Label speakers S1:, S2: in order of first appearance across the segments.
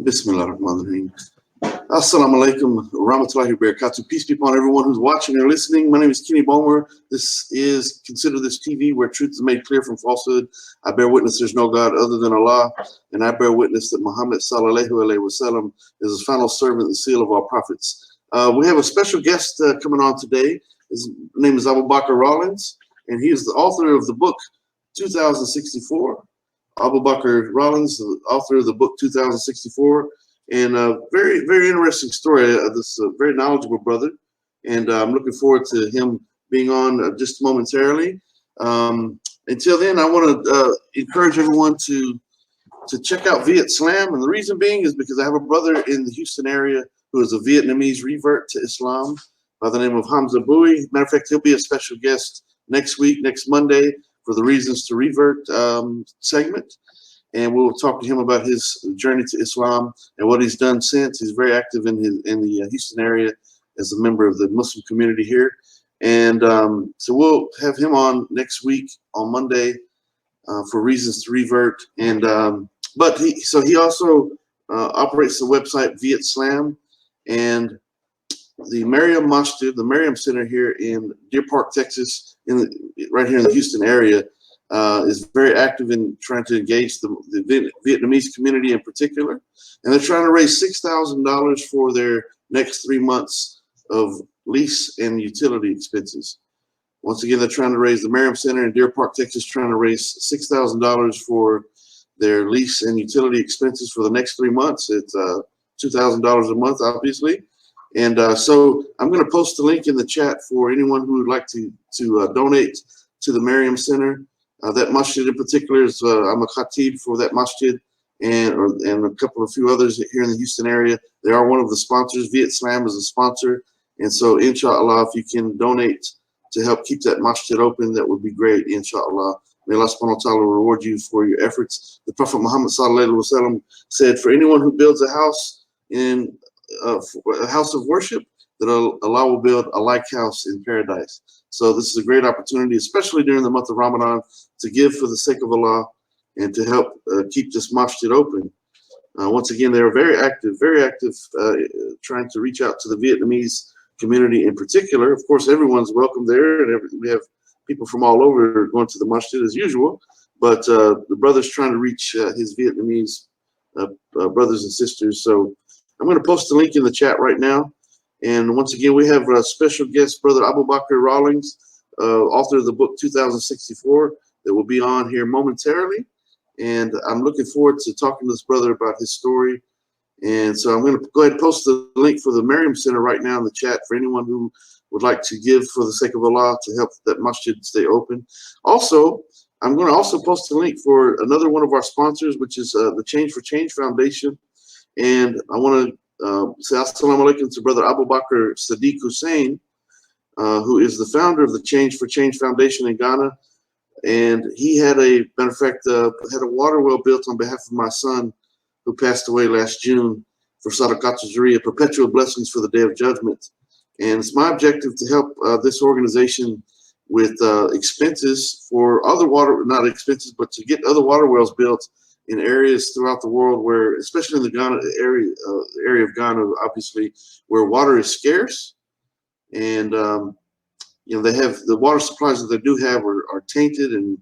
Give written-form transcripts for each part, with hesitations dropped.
S1: Bismillah ar-Rahman ar-Rahim. Assalamu alaikum, rahmatullahi wa barakatuh. Peace be upon everyone who's watching or listening. My name is Kenny Bomer. This is Consider This TV, where truth is made clear from falsehood. I bear witness there's no God other than Allah, and I bear witness that Muhammad sallallahu alaihi wasallam is the final servant and seal of all prophets. We have a special guest coming on today. His name is Bakr Rawlins, and he is the author of the book 2064. Bakr Rawlins, the author of the book 2064, and a very, very interesting story. This very knowledgeable brother, and I'm looking forward to him being on just momentarily. Until then, I want to encourage everyone to check out Viet Slam, and the reason being is because I have a brother in the Houston area who is a Vietnamese revert to Islam by the name of Hamza Bowie. Matter of fact, he'll be a special guest next week, next Monday, for the Reasons to Revert segment, and we'll talk to him about his journey to Islam and what he's done since. He's very active in the Houston area as a member of the Muslim community here, and so we'll have him on next week on Monday for Reasons to Revert. And but he also operates the website Viet Slam, and the Mariam Masjid, the Mariam Center here in Deer Park, Texas, right here in the Houston area, is very active in trying to engage the Vietnamese community in particular. And they're trying to raise $6,000 for their next 3 months of lease and utility expenses. Once again, they're trying to raise, the Mariam Center in Deer Park, Texas, trying to raise $6,000 for their lease and utility expenses for the next 3 months. It's $2,000 a month, obviously. And so I'm going to post the link in the chat for anyone who would like to donate to the Mariam Center. That masjid in particular is I'm a khatib for that masjid, and a few others here in the Houston area. They are one of the sponsors. Viet Slam is a sponsor, and so inshallah, if you can donate to help keep that masjid open, that would be great. Inshallah, may Allah subhanahu wa ta'ala reward you for your efforts. The Prophet Muhammad sallallahu alaihi wasallam said, for anyone who builds a house in a house of worship, that Allah will build a like house in paradise. So this is a great opportunity, especially during the month of Ramadan, to give for the sake of Allah and to help keep this masjid open. Once again, they're very active, trying to reach out to the Vietnamese community in particular. Of course, everyone's welcome there, and we have people from all over going to the masjid as usual. But the brother's trying to reach his Vietnamese brothers and sisters. So I'm going to post the link in the chat right now. And once again, we have a special guest, Brother Bakr Rawlins, author of the book 2064, that will be on here momentarily. And I'm looking forward to talking to this brother about his story. And so I'm going to go ahead and post the link for the Mariam Center right now in the chat for anyone who would like to give for the sake of Allah to help that masjid stay open. Also, I'm going to also post a link for another one of our sponsors, which is the Change for Change Foundation. And I want to say assalamu alaikum to Brother Abu Bakr Sadiq Hussein, who is the founder of the Change for Change Foundation in Ghana. And he had matter of fact, had a water well built on behalf of my son, who passed away last June, for Sadaqat Zuriya, perpetual blessings for the Day of Judgment. And it's my objective to help this organization with expenses for other not expenses, but to get other water wells built in areas throughout the world where, especially in the Ghana area of Ghana, obviously, where water is scarce, and they have the water supplies that they do have are tainted and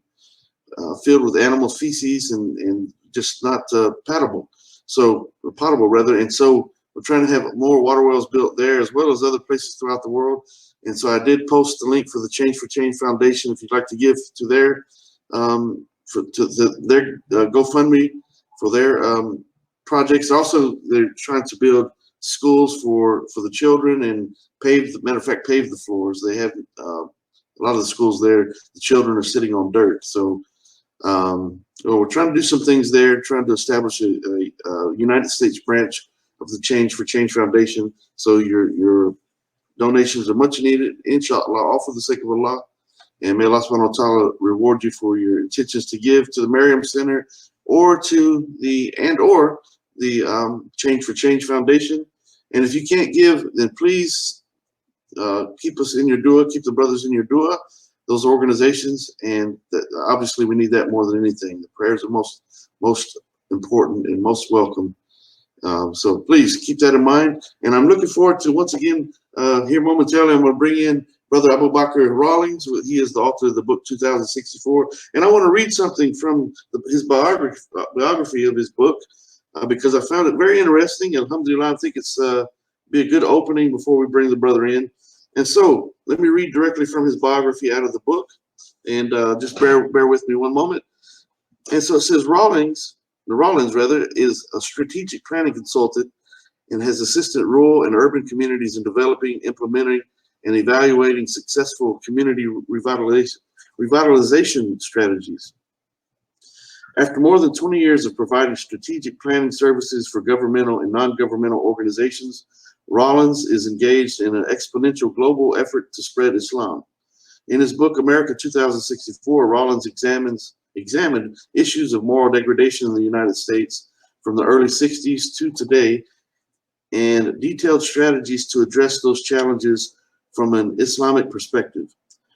S1: filled with animal feces and just not potable. And so we're trying to have more water wells built there as well as other places throughout the world. And so I did post the link for the Change for Change Foundation if you'd like to give to their their GoFundMe for their projects. Also, they're trying to build schools for the children and pave the floors. They have a lot of the schools there, the children are sitting on dirt. So we're trying to do some things there, trying to establish a United States branch of the Change for Change Foundation. So your donations are much needed, inshallah, all for the sake of Allah. And may Allah subhanahu wa ta'ala reward you for your intentions to give to the Mariam Center or to the Change for Change Foundation. And if you can't give, then please keep us in your dua, keep the brothers in your dua, those organizations. And obviously we need that more than anything. The prayers are most important and most welcome. So please keep that in mind. And I'm looking forward to, once again, here momentarily, I'm going to bring in Brother Bakr Rawlins. He is the author of the book 2064. And I want to read something from his biography of his book because I found it very interesting. Alhamdulillah, I think it's be a good opening before we bring the brother in. And so let me read directly from his biography out of the book. And just bear with me one moment. And so it says Rawlins is a strategic planning consultant and has assisted rural and urban communities in developing, implementing, and evaluating successful community revitalization strategies. After more than 20 years of providing strategic planning services for governmental and non-governmental organizations, Rawlins is engaged in an exponential global effort to spread Islam. In his book, America 2064, Rawlins examined issues of moral degradation in the United States from the early 60s to today and detailed strategies to address those challenges from an Islamic perspective.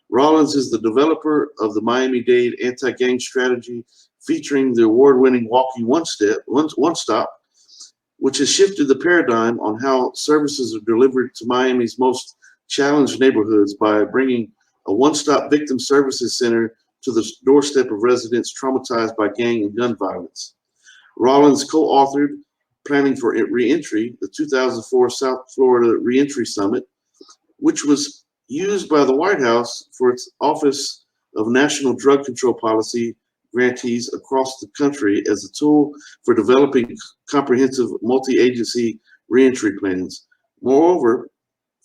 S1: Rawlins is the developer of the Miami-Dade anti-gang strategy featuring the award-winning Walkie One Stop, which has shifted the paradigm on how services are delivered to Miami's most challenged neighborhoods by bringing a one-stop victim services center to the doorstep of residents traumatized by gang and gun violence. Rawlins co-authored Planning for Reentry, the 2004 South Florida Reentry Summit, which was used by the White House for its Office of National Drug Control Policy grantees across the country as a tool for developing comprehensive multi-agency reentry plans. Moreover,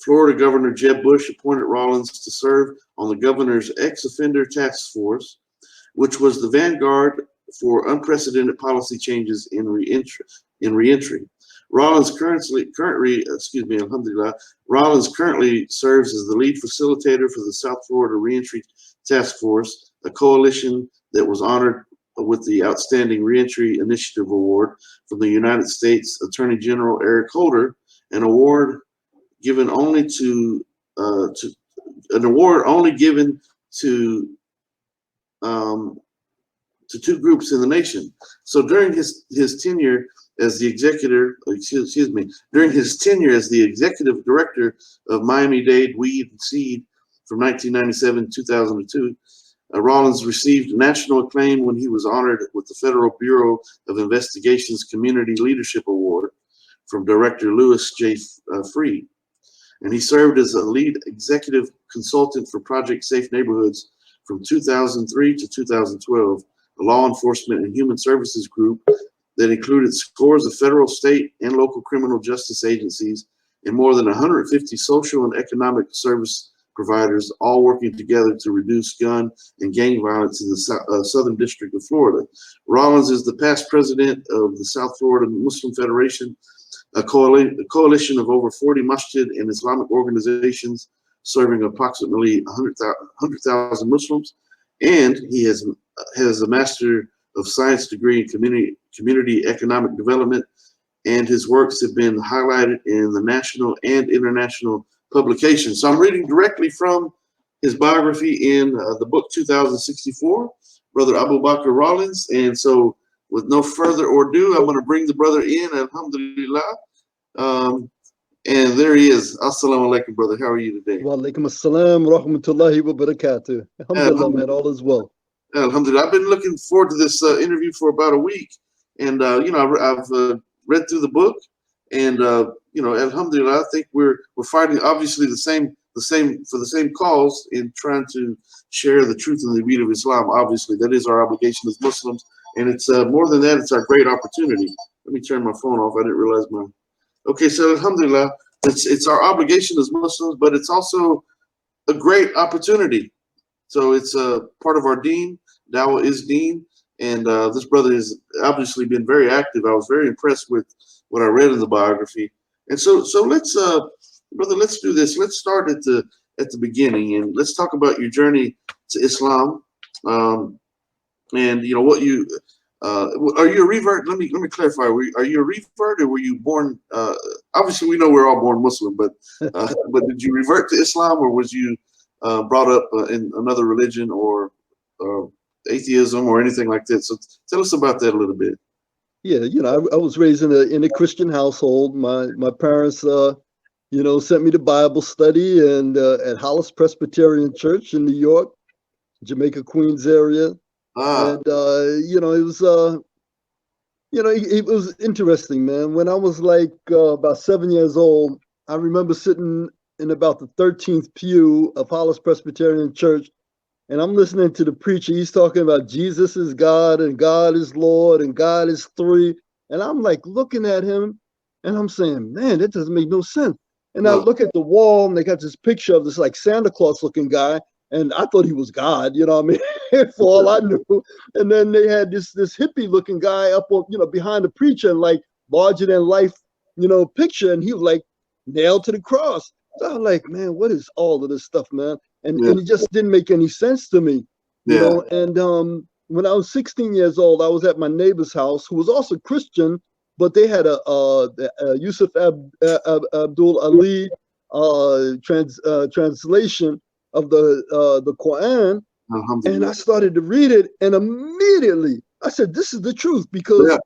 S1: Florida Governor Jeb Bush appointed Rawlins to serve on the governor's ex-offender task force, which was the vanguard for unprecedented policy changes in reentry. Rawlins currently serves as the lead facilitator for the South Florida Reentry Task Force, a coalition that was honored with the Outstanding Reentry Initiative Award from the United States Attorney General Eric Holder, an award given only to two groups in the nation. So during his tenure as the executive director of Miami-Dade Weed and Seed from 1997 to 2002, Rawlins received national acclaim when he was honored with the Federal Bureau of Investigation's Community Leadership Award from Director Louis J. Freed. And he served as a lead executive consultant for Project Safe Neighborhoods from 2003 to 2012, a law enforcement and human services group that included scores of federal, state, and local criminal justice agencies and more than 150 social and economic service providers, all working together to reduce gun and gang violence in the Southern District of Florida. Rawlins is the past president of the South Florida Muslim Federation, a coalition of over 40 masjid and Islamic organizations serving approximately 100,000 Muslims, and he has a Master of Science degree in community economic development, and his works have been highlighted in the national and international publications. So I'm reading directly from his biography in the book 2064, Brother Bakr Rawlins. And so with no further ado, I'm going to bring the brother in, alhamdulillah. And there he is. Assalamu alaikum, brother. How are you today?
S2: Wa alaikum assalam wa rahmatullahi wa barakatuh. Alhamdulillah, man, all is well.
S1: Alhamdulillah. I've been looking forward to this interview for about a week. And, I've read through the book. And, alhamdulillah, I think we're fighting obviously the same cause in trying to share the truth and the beauty of Islam. Obviously, that is our obligation as Muslims. And it's more than that, it's our great opportunity. Let me turn my phone off. I didn't realize my. Okay, so alhamdulillah, it's our obligation as Muslims, but it's also a great opportunity. So it's a part of our deen. Dawah is deen. And this brother has obviously been very active. I was very impressed with what I read in the biography. And so let's, brother, let's do this. Let's start at the beginning, and let's talk about your journey to Islam. And what you are you a revert? Let me clarify. Are you a revert, or were you born? Obviously, we know we're all born Muslim, but did you revert to Islam, or was you brought up in another religion, or atheism, or anything like that? So tell us about that a little bit.
S2: Yeah, I was raised in a Christian household. My parents, sent me to Bible study and at Hollis Presbyterian Church in New York, Jamaica, Queens area,
S1: Ah,
S2: and it was it was interesting, man. When I was like about 7 years old, I remember sitting in about the 13th pew of Hollis Presbyterian Church, and I'm listening to the preacher. He's talking about Jesus is God and God is Lord and God is three. And I'm like looking at him and I'm saying, man, that doesn't make no sense. And I
S1: no,
S2: look at the wall and they got this picture of this like Santa Claus looking guy. And I thought he was God, you know what I mean? For all I knew. And then they had this hippie looking guy up on, behind the preacher and like larger than life, picture. And he was like nailed to the cross. So I'm like, man, what is all of this stuff, man? And
S1: yeah,
S2: and it just didn't make any sense to me,
S1: yeah,
S2: And when I was 16 years old, I was at my neighbor's house, who was also Christian, but they had a Yusuf Abdul Ali translation of the Quran, and I
S1: alhamdulillah.
S2: started to read it, and immediately I said, "This is the truth," because
S1: Yeah,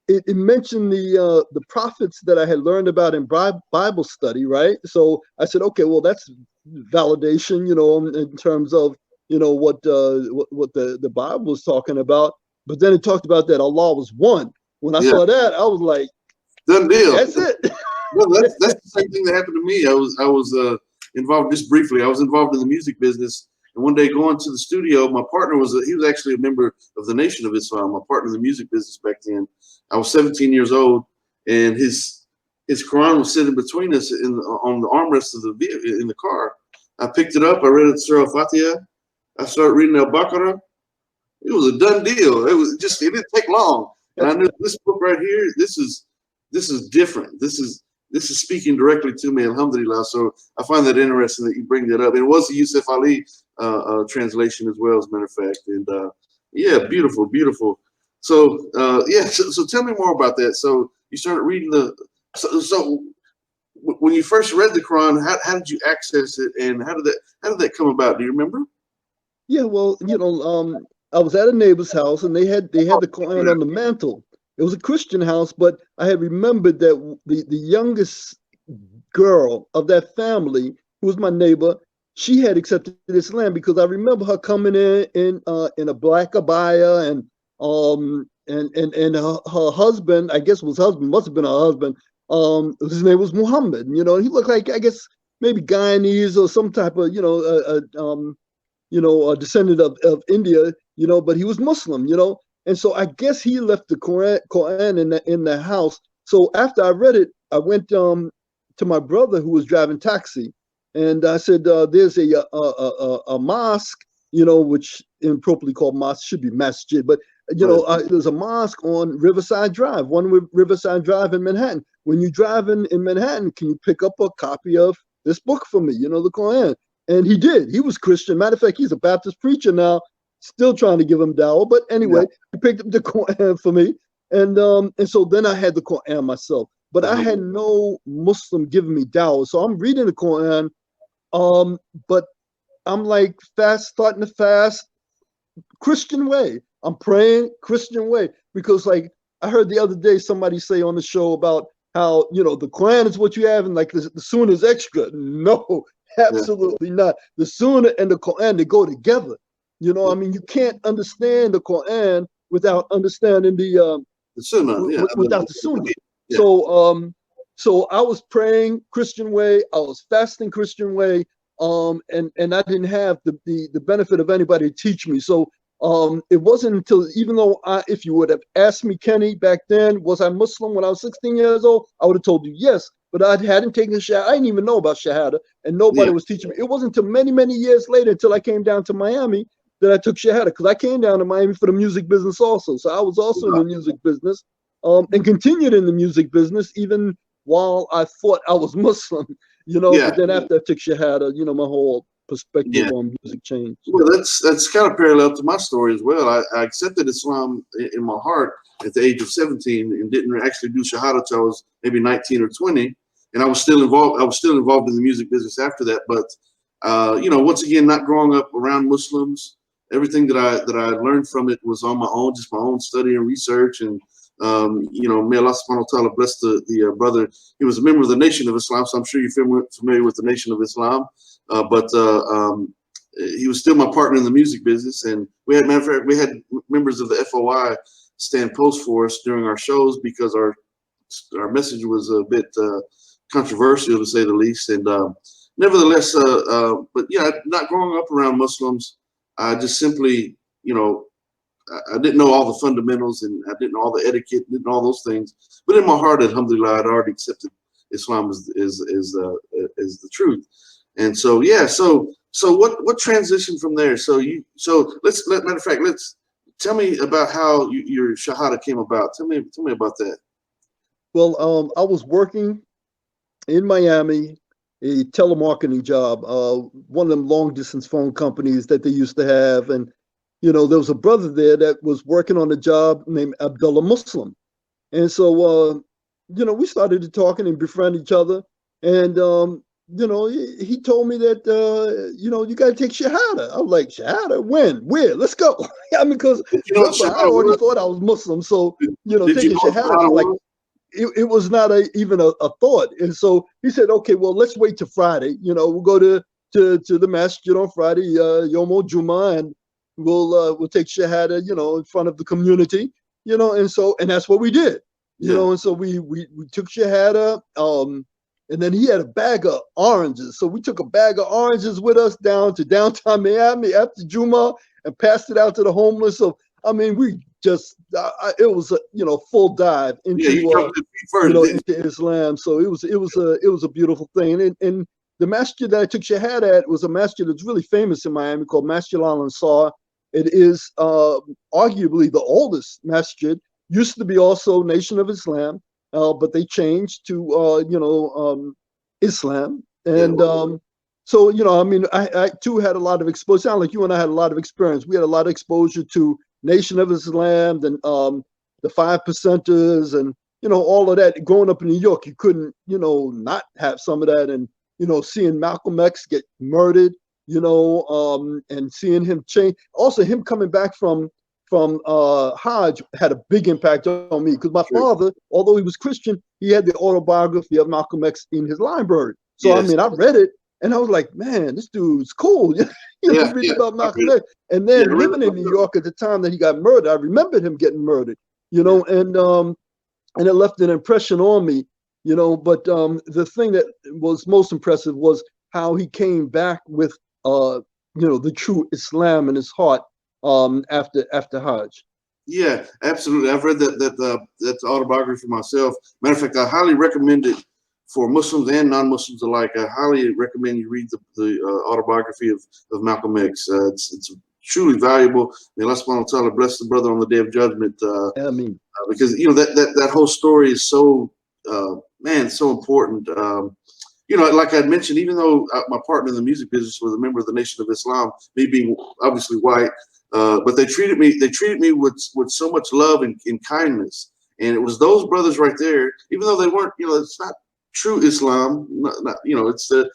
S2: it mentioned the prophets that I had learned about in Bible study, right? So I said, okay, well, that's validation, in terms of what the Bible was talking about. But then it talked about that Allah was one. When I
S1: yeah,
S2: saw that, I was like,
S1: done deal.
S2: that's it.
S1: Well, that's the same thing that happened to me. I was involved just briefly. I was involved in the music business, and one day going to the studio, my partner he was actually a member of the Nation of Islam. My partner in the music business back then. I was 17 years old, and his Quran was sitting between us on the armrest of the vehicle in the car. I picked it up. I read it Surah Fatiha. I started reading Al Baqarah. It was a done deal. It didn't take long, and I knew this book right here. This is different. This is speaking directly to me, alhamdulillah. So I find that interesting that you bring that up. It was the Yusuf Ali translation as well, as a matter of fact. And yeah, beautiful, beautiful. So so tell me more about that. So you started reading so when you first read the Quran, how did you access it, and how did that come about? Do you remember?
S2: Yeah, well, I was at a neighbor's house and they had the Quran on the mantle. It was a Christian house, but I had remembered that the youngest girl of that family, who was my neighbor, she had accepted Islam because I remember her coming in a black abaya and her husband, I guess was husband, must have been her husband. His name was Muhammad. He looked like, I guess, maybe Guyanese or some type of a descendant of India, but he was Muslim. And so I guess he left the Quran in the house. So after I read it, I went to my brother who was driving taxi, and I said, "There's a mosque, which improperly called mosque, should be masjid, but
S1: Right.
S2: there's a mosque on Riverside Drive, one with Riverside Drive in Manhattan. When you drive in Manhattan, can you pick up a copy of this book for me? The Quran." And he did. He was Christian. Matter of fact, he's a Baptist preacher now, still trying to give him dawah. But
S1: Yeah.
S2: anyway, he picked up the Quran for me. And so then I had the Quran myself. But I had no Muslim giving me dawah. So I'm reading the Quran, but I'm like starting to fast Christian way. I'm praying Christian way. Because like I heard the other day somebody say on the show about how, the Quran is what you have and like the Sunnah is extra. No,
S1: Yeah.
S2: absolutely not. The Sunnah and the Quran, they go together. I mean, you can't understand the Quran without understanding
S1: The Sunnah. Yeah.
S2: without the Sunnah.
S1: Yeah.
S2: So I was praying Christian way, I was fasting Christian way, and I didn't have the benefit of anybody to teach me. So it wasn't until, even though if you would have asked me, Kenny, back then, was I Muslim when I was 16 years old? I would have told you yes, but I hadn't taken Shahada. I didn't even know about Shahada, and nobody
S1: Yeah.
S2: was teaching me. It wasn't until many, many years later, until I came down to Miami, that I took Shahada, because I came down to Miami for the music business also. So I was also in the music business, and continued in the music business even while I thought I was Muslim,
S1: Yeah.
S2: But then after I took Shahada, my whole perspective
S1: Yeah.
S2: on music changed.
S1: Well, that's kind of parallel to my story as well. I accepted Islam in my heart at the age of 17 and didn't actually do Shahada till I was maybe 19 or 20. And I was still involved. I was still involved in the music business after that. But once again, not growing up around Muslims, everything that I learned from it was on my own, just my own study and research. And May Allah subhanahu wa ta'ala bless the brother. He was a member of the Nation of Islam, so I'm sure you're familiar with the Nation of Islam. But he was still my partner in the music business, and matter of fact, we had members of the FOI stand post for us during our shows because our message was a bit controversial, to say the least. And nevertheless, but yeah, not growing up around Muslims, I just simply, I didn't know all the fundamentals, and I didn't know all the etiquette, didn't know all those things. But in my heart, alhamdulillah, I'd already accepted Islam as the truth. And so, yeah, so what transitioned from there? Matter of fact, let's tell me about how your Shahada came about. Tell me about that.
S2: Well, I was working in Miami, a telemarketing job, one of them long distance phone companies that they used to have. And, there was a brother there that was working on a job named Abdullah Muslim. And so, we started to talk and befriend each other. And, he told me that, you got to take Shahada. I was like, Shahada? When? Where? Let's go. I mean, because I already thought I was Muslim. So, taking Shahada was like, it was not even a thought. And so he said, okay, well, let's wait till Friday. We'll go to the masjid on Friday, Yom Jummah, and we'll take Shahada, in front of the community, and that's what we did, and so we took Shahada, and then he had a bag of oranges. So we took a bag of oranges with us down to downtown Miami after Jummah and passed it out to the homeless. So, I mean, we just, it was a, full dive into, into Islam. So it was a beautiful thing. And the masjid that I took Shahada at was a masjid that's really famous in Miami called Masjid Al-Ansar. It is arguably the oldest masjid. Used to be also Nation of Islam, but they changed to Islam. And so I mean, I too had a lot of exposure. Sound like you and I had a lot of experience. We had a lot of exposure to Nation of Islam, and the 5 percenters, and all of that. Growing up in New York, you couldn't not have some of that. And seeing Malcolm X get murdered, and seeing him change. Also, him coming back from Hajj had a big impact on me, because my father, although he was Christian, he had the autobiography of Malcolm X in his library. So I mean, I read it and I was like, man, this dude's cool. Reading about Malcolm X. And then living in New York at the time that he got murdered, I remembered him getting murdered. And it left an impression on me. But the thing that was most impressive was how he came back with the true Islam in his heart after Hajj.
S1: Yeah, absolutely. I've read that's autobiography for myself. Matter of fact, I highly recommend it for Muslims and non-Muslims alike. I highly recommend you read the autobiography of Malcolm X. It's truly valuable. May Allah subhanahu wa ta'ala bless the brother on the Day of Judgment.
S2: Ameen.
S1: Because that whole story is so so important. Like I mentioned, even though my partner in the music business was a member of the Nation of Islam, me being obviously white, but they treated me with so much love and kindness. And it was those brothers right there, even though they weren't, it's not true Islam. It's the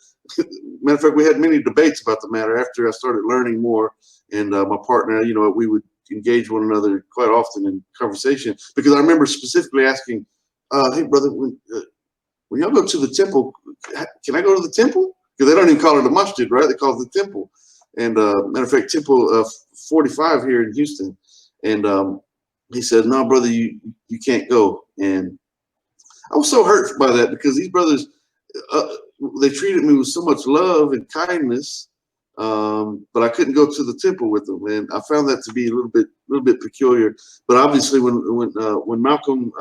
S1: matter of fact, we had many debates about the matter after I started learning more. And my partner, we would engage one another quite often in conversation, because I remember specifically asking, hey brother, when y'all go to the temple, can I go to the temple? Because they don't even call it a masjid, right? They call it the temple. And matter of fact, Temple 45 here in Houston. And he said, no, brother, you can't go. And I was so hurt by that, because these brothers, they treated me with so much love and kindness, but I couldn't go to the temple with them. And I found that to be a little bit peculiar. But obviously when Malcolm,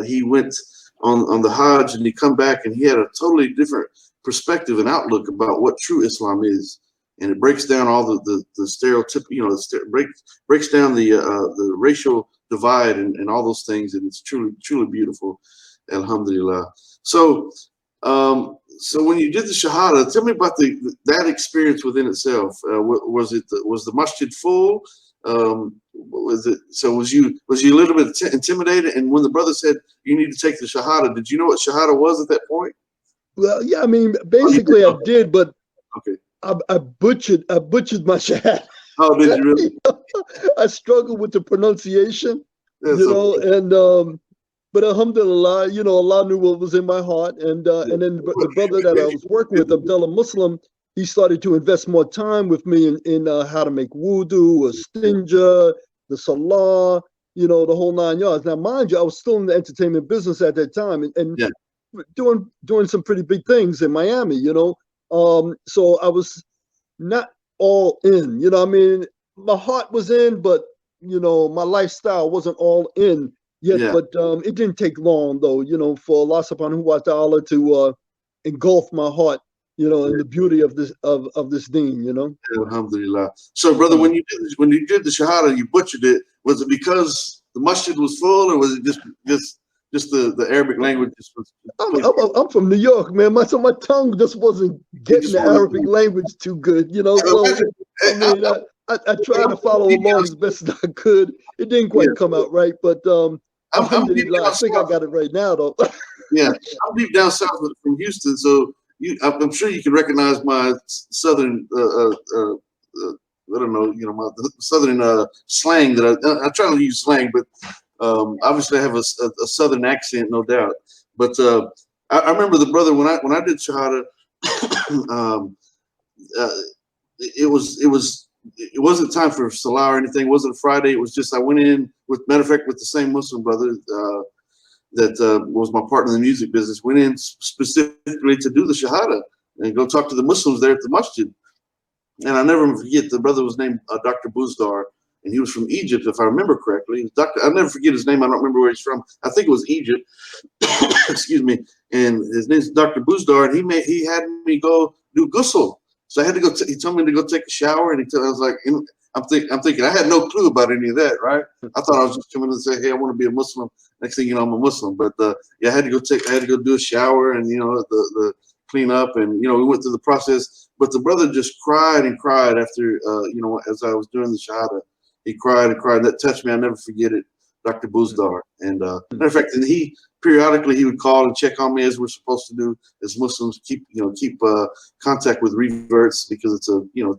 S1: he went on the Hajj, and he come back, and he had a totally different perspective and outlook about what true Islam is, and it breaks down all the stereotype, breaks down the racial divide and all those things, and it's truly beautiful, alhamdulillah. So when you did the Shahada, tell me about that experience within itself. Was the masjid full? Was you a little bit intimidated? And when the brother said you need to take the Shahada, did you know what Shahada was at that point?
S2: Well, yeah, I mean, basically I did, but
S1: okay.
S2: I butchered my Shahada.
S1: Oh, did you really?
S2: I struggled with the pronunciation. you
S1: So
S2: know, and but alhamdulillah, you know, Allah knew what was in my heart. And then the brother that I was working with, Abdullah Muslim, he started to invest more time with me in how to make wudu, a stinja, the salah, you know, the whole 9 yards. Now, mind you, I was still in the entertainment business at that time and
S1: yeah,
S2: doing some pretty big things in Miami, you know. So I was not all in, you know. I mean, my heart was in, but you know, my lifestyle wasn't all in yet.
S1: yeah.
S2: But it didn't take long, though, you know, for Allah Subhanahu wa Taala to engulf my heart, you know, in the beauty of this deen, you know.
S1: Alhamdulillah. So, brother, when you did the shahada, you butchered it. Was it because the masjid was full, or was it just the Arabic language?
S2: I'm from New York, man. So my tongue just wasn't
S1: It
S2: getting
S1: just
S2: the Arabic language too good, you know. So I mean, I tried to follow along as best as I could. It didn't
S1: yeah,
S2: quite come out right, but
S1: I'm deep
S2: alhamdulillah, I
S1: down
S2: think I
S1: south.
S2: got it right now, though.
S1: Yeah, I'm deep down south from Houston, so I'm sure you can recognize my southern. I don't know, you know, my southern slang that I try to use slang, but obviously I have a southern accent, no doubt. But I remember the brother when I did shahada. um, uh, it wasn't time for salah or anything. It wasn't a Friday. It was just I went in with, matter of fact, with the same Muslim brother that was my partner in the music business. Went in specifically to do the shahada and go talk to the Muslims there at the masjid. And I never forget, the brother was named Dr. Buzdar, and he was from Egypt, if I remember correctly. Doctor, I'll never forget his name. I don't remember where he's from. I think it was Egypt. Excuse me. And his name's Dr. Buzdar, and he had me go do ghusl. So I had to go. He told me to go take a shower, and I was like, I'm thinking, I had no clue about any of that, right? I thought I was just coming to say, hey, I want to be a Muslim. Next thing you know, I'm a Muslim. But yeah, I had to go do a shower, and you know, the clean up, and you know, we went through the process. But the brother just cried and cried after, you know, as I was doing the shahada. He cried and cried. That touched me. I'll never forget it, Dr. Buzdar. And matter of fact, and he periodically he would call and check on me as we're supposed to do as Muslims. Keep contact with reverts because it's a new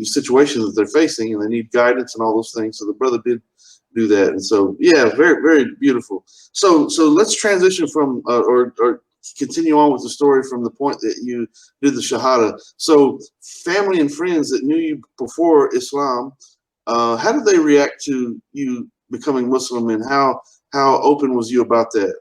S1: situation that they're facing, and they need guidance and all those things. So the brother did do that, and so yeah, very very beautiful. So let's transition from or continue on with the story from the point that you did the shahada. So family and friends that knew you before Islam, how did they react to you becoming Muslim, and how open was you about that?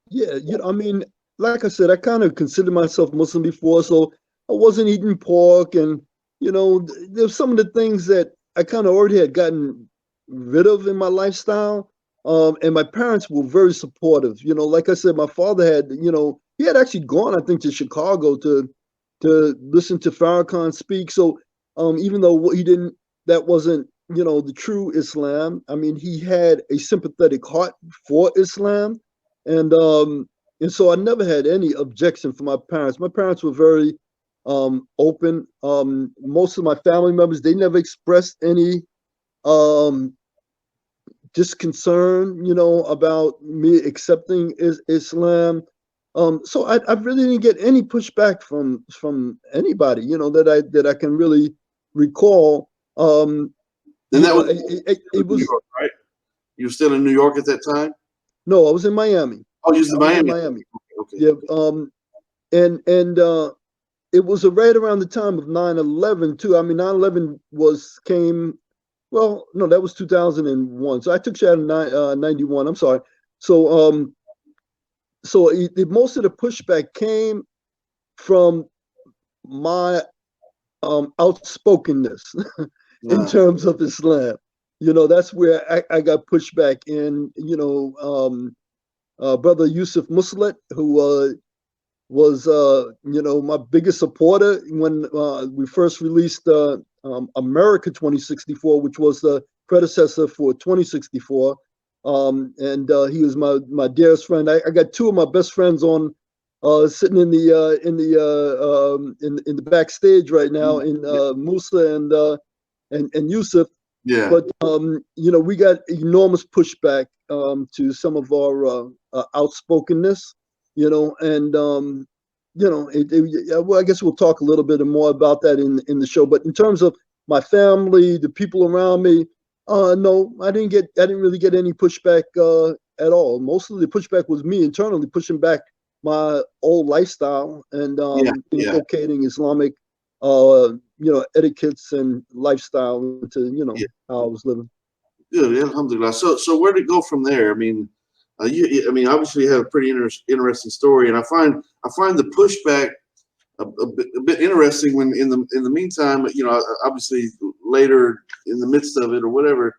S2: Yeah, you know, I mean, like I said, I kind of considered myself Muslim before, so I wasn't eating pork, and you know, there's some of the things that I kind of already had gotten rid of in my lifestyle. And my parents were very supportive. You know, like I said, my father had, you know, he had actually gone, I think, to Chicago to listen to Farrakhan speak. So even though he didn't, that wasn't, you know, the true Islam. I mean, he had a sympathetic heart for Islam, and um, and so I never had any objection from my parents. My parents were very open. Most of my family members, they never expressed any um, just concern, you know, about me accepting Islam. So I really didn't get any pushback from anybody, you know, that I can really recall.
S1: And
S2: You
S1: that
S2: know,
S1: was
S2: it
S1: New
S2: was
S1: York, right? You were still in New York at that time.
S2: no, I was in Miami.
S1: Oh, you was in
S2: I was in
S1: Miami.
S2: Miami.
S1: Okay.
S2: Yeah. And it was right around the time of 9/11 too. I mean, 9/11 came. Well, no, that was 2001. So I took shot in 91. I'm sorry. So most of the pushback came from my outspokenness in
S1: Yeah.
S2: terms of Islam. You know, that's where I got pushback in. You know, brother Yusuf Muslet, who was you know, my biggest supporter when we first released America 2064, which was the predecessor for 2064. And he was my dearest friend. I got two of my best friends on sitting in the backstage right now in Musa and Yusuf.
S1: Yeah.
S2: But you know, we got enormous pushback to some of our outspokenness, you know, and you know, well, I guess we'll talk a little bit more about that in the show. But in terms of my family, the people around me. No, I didn't really get any pushback at all. Most of the pushback was me internally pushing back my old lifestyle and
S1: Yeah, yeah,
S2: inculcating Islamic, etiquettes and lifestyle into
S1: yeah.
S2: how I was living.
S1: Good, alhamdulillah. So where did it go from there? I mean, I mean, obviously you have a pretty interesting story, and I find the pushback a bit interesting when in the meantime, obviously later in the midst of it or whatever,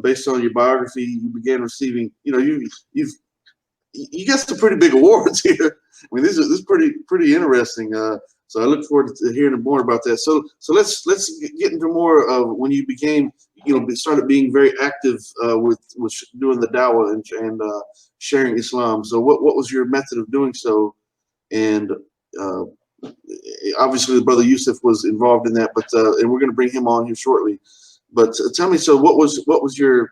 S1: based on your biography, you began receiving, you got some pretty big awards here. I mean, this is pretty interesting. So I look forward to hearing more about that. So let's get into more of when you became, started being very active with doing the dawah and sharing Islam. So what was your method of doing so? And uh, obviously the brother Yusuf was involved in that, but and we're going to bring him on here shortly. But tell me, so what was your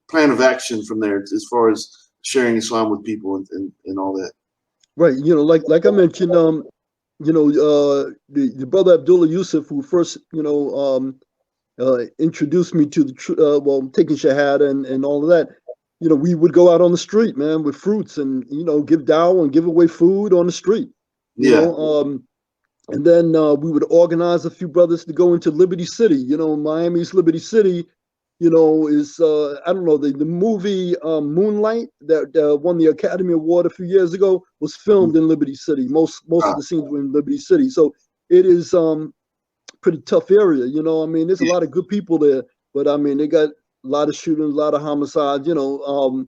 S1: plan of action from there as far as sharing Islam with people and all that?
S2: Right. Like I mentioned, the brother Abdullah Yusuf, who first, introduced me to taking shahada and all of that. We would go out on the street, man, with fruits and give dawah and give away food on the street.
S1: Yeah,
S2: And then we would organize a few brothers to go into Liberty City. Miami's Liberty City. Is I don't know, the movie Moonlight that won the Academy Award a few years ago was filmed in Liberty City. Most of the scenes were in Liberty City, so it is pretty tough area. I mean, there's a lot of good people there, but I mean, they got a lot of shootings, a lot of homicides. And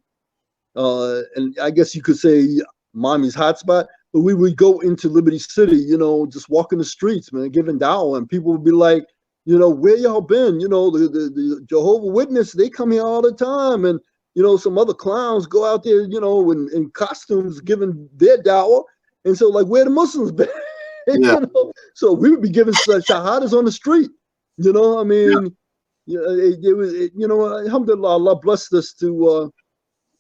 S2: I guess you could say Miami's hotspot. But we would go into Liberty City, just walking the streets, man, giving dawah, and people would be like, where y'all been? The Jehovah Witness, they come here all the time. And, some other clowns go out there, in costumes giving their dawah. And so, like, where the Muslims been?
S1: yeah,
S2: So we would be giving shahadas on the street. I mean, it was, alhamdulillah, Allah blessed us to,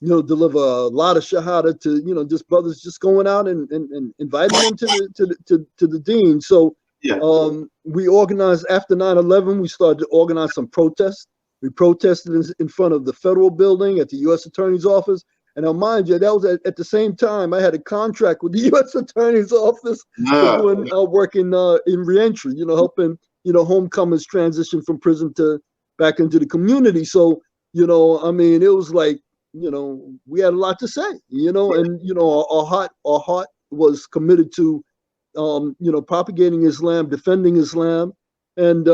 S2: deliver a lot of shahada to, just brothers just going out and inviting them to the deen. So
S1: yeah,
S2: we organized after 9/11. We started to organize some protests. We protested in front of the federal building at the U.S. Attorney's office. And now, mind you, that was at the same time I had a contract with the U.S. Attorney's office for
S1: yeah,
S2: doing work in reentry. Helping homecomers transition from prison to back into the community. So I mean, it was like we had a lot to say. And our heart was committed to propagating Islam, defending Islam, and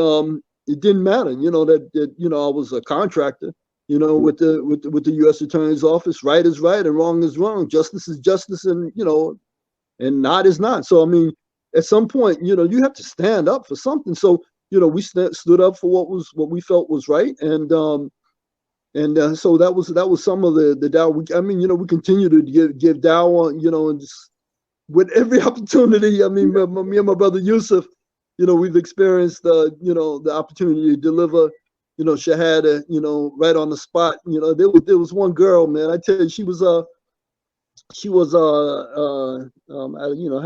S2: it didn't matter, that I was a contractor, with the U.S. Attorney's Office. Right is right and wrong is wrong. Justice is justice, and and not is not. So I mean, at some point, you have to stand up for something. So we stood up for what we felt was right, and so that was some of the dawah. I mean, we continue to give dawah, and just with every opportunity. I mean, me and my brother Yusuf, we've experienced, the opportunity to deliver, shahada, right on the spot. There was one girl, man. I tell you, she was how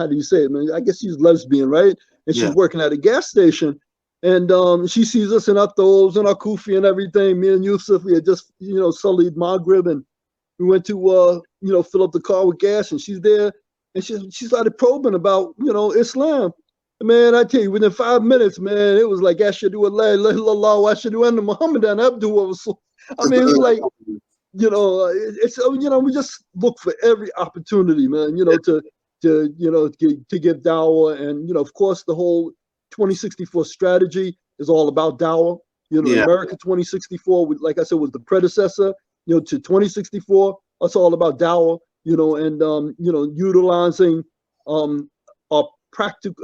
S2: do you say it, man? I guess she's lesbian, right? And she's
S1: yeah,
S2: working at a gas station. And she sees us in our thobes and our kufi and everything. Me and Yusuf, we had just, sullied Maghrib, and we went to, fill up the car with gas, and she's there. And she started probing about, Islam. Man, I tell you, within 5 minutes, man, it was like, Ashhadu an la ilaha illallah wa ashhadu anna Muhammadan abduhu wa rasuluh. I mean, it was like, we just look for every opportunity, man, to give dawah. And, of course, the whole 2064 strategy is all about dawah.
S1: yeah,
S2: America 2064, like I said, was the predecessor, to 2064. It's all about dawah, and utilizing a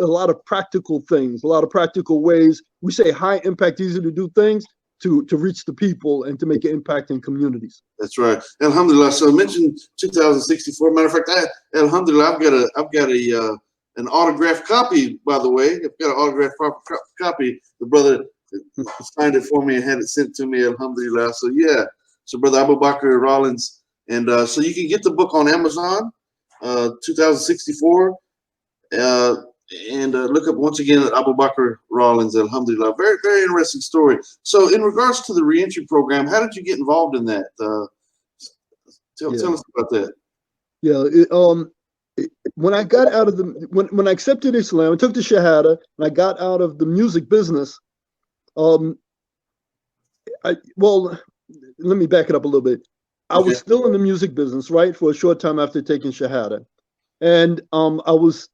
S2: lot of practical things, a lot of practical ways. We say high impact, easy to do things to reach the people and to make an impact in communities.
S1: that's right. Alhamdulillah. So I mentioned 2064. Matter of fact, alhamdulillah, I've got an autographed copy, by the way. I've got an autographed copy. The brother signed it for me and had it sent to me, alhamdulillah. So yeah, so brother Abu Bakr Rawlins. And so you can get the book on Amazon, 2064. And look up once again at Abu Bakr Rawlins. Alhamdulillah, very very interesting story. So, in regards to the reentry program, how did you get involved in that? Tell us about that.
S2: Yeah, when I got out of the when I accepted Islam, I took the Shahada, and I got out of the music business. Well, let me back it up a little bit. I was still in the music business, right, for a short time after taking Shahada, and I was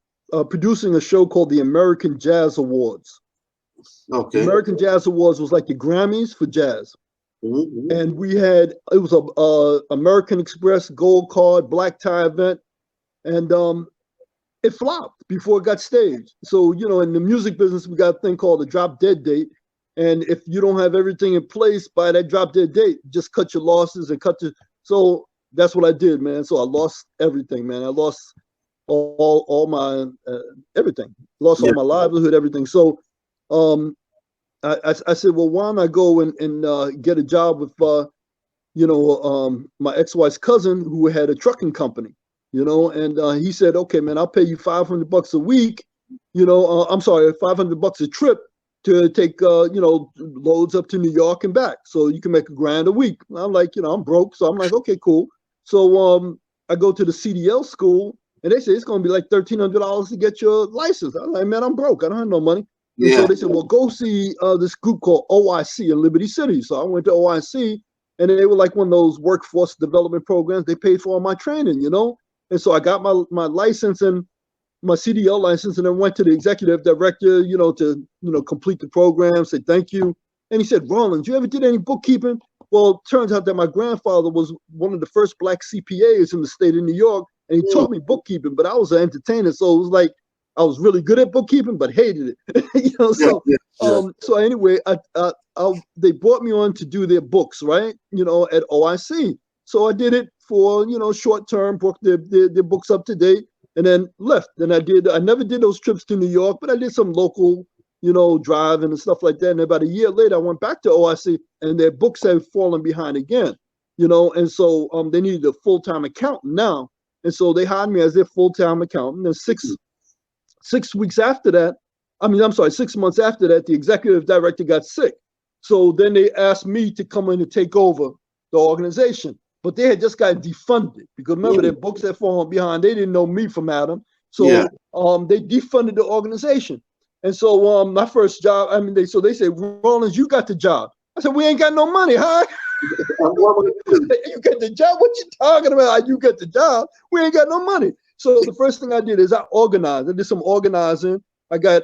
S2: producing a show called the American Jazz Awards.
S1: Okay.
S2: The American Jazz Awards was like the Grammys for jazz.
S1: Mm-hmm.
S2: And it was a American Express gold card black tie event, and it flopped before it got staged. So, in the music business, we got a thing called the drop dead date. And if you don't have everything in place by that drop dead date, just cut your losses and so that's what I did, man. So I lost everything, man. I lost all my everything, lost all my livelihood, everything. So I said, well, why don't I go and get a job with my ex-wife's cousin who had a trucking company, and he said, okay, man, I'll pay you $500 a week, I'm sorry, $500 a trip to take loads up to New York and back, so you can make $1,000 a week. I'm like, I'm broke, so I'm like, okay, cool. So I go to the CDL school, and they say it's going to be like $1,300 to get your license. I'm like, man, I'm broke, I don't have no money. And so they said, well, go see this group called OIC in Liberty City. So I went to OIC, and they were like one of those workforce development programs. They paid for all my training, And so I got my license and my CDL license, and then went to the executive director, to complete the program, say thank you. And he said, Rawlins, you ever did any bookkeeping? Well, it turns out that my grandfather was one of the first black CPAs in the state of New York, and he taught me bookkeeping, but I was an entertainer, so it was like I was really good at bookkeeping, but hated it. So anyway, they brought me on to do their books, right? At OIC. So I did it for short term, booked their books up to date, and then left. And I never did those trips to New York, but I did some local, driving and stuff like that. And about a year later, I went back to OIC, and their books had fallen behind again, And so they needed a full-time accountant now, and so they hired me as their full-time accountant. And 6 weeks after that, 6 months after that, the executive director got sick. So then they asked me to come in and take over the organization. But they had just got defunded, because remember, their books had fallen behind. They didn't know me from Adam. So they defunded the organization. And so my first job, they said, Rawlins, you got the job. I said, we ain't got no money, huh? You got the job? What you talking about? You got the job? We ain't got no money. So the first thing I did is I organized. I did some organizing. I got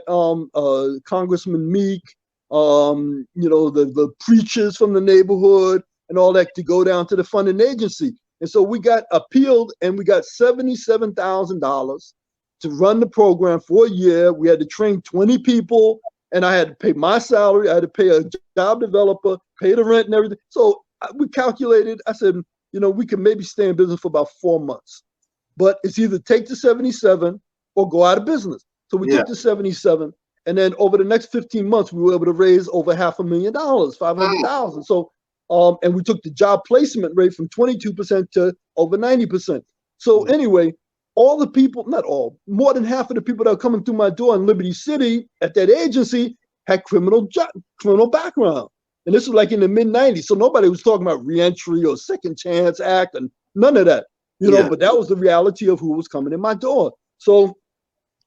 S2: Congressman Meek, the preachers from the neighborhood and all that to go down to the funding agency. And so we got appealed, and we got $77,000 to run the program for a year. We had to train 20 people, and I had to pay my salary. I had to pay a job developer, pay the rent and everything. So we calculated. I said, we can maybe stay in business for about 4 months. But it's either take the 77 or go out of business. So we took the 77, and then over the next 15 months, we were able to raise over $500,000, 500,000. So, and we took the job placement rate from 22% to over 90%. So anyway, all the people, not all, more than half of the people that were coming through my door in Liberty City at that agency had criminal background. And this was like in the mid-90s. So nobody was talking about reentry or Second Chance Act and none of that. But that was the reality of who was coming in my door. So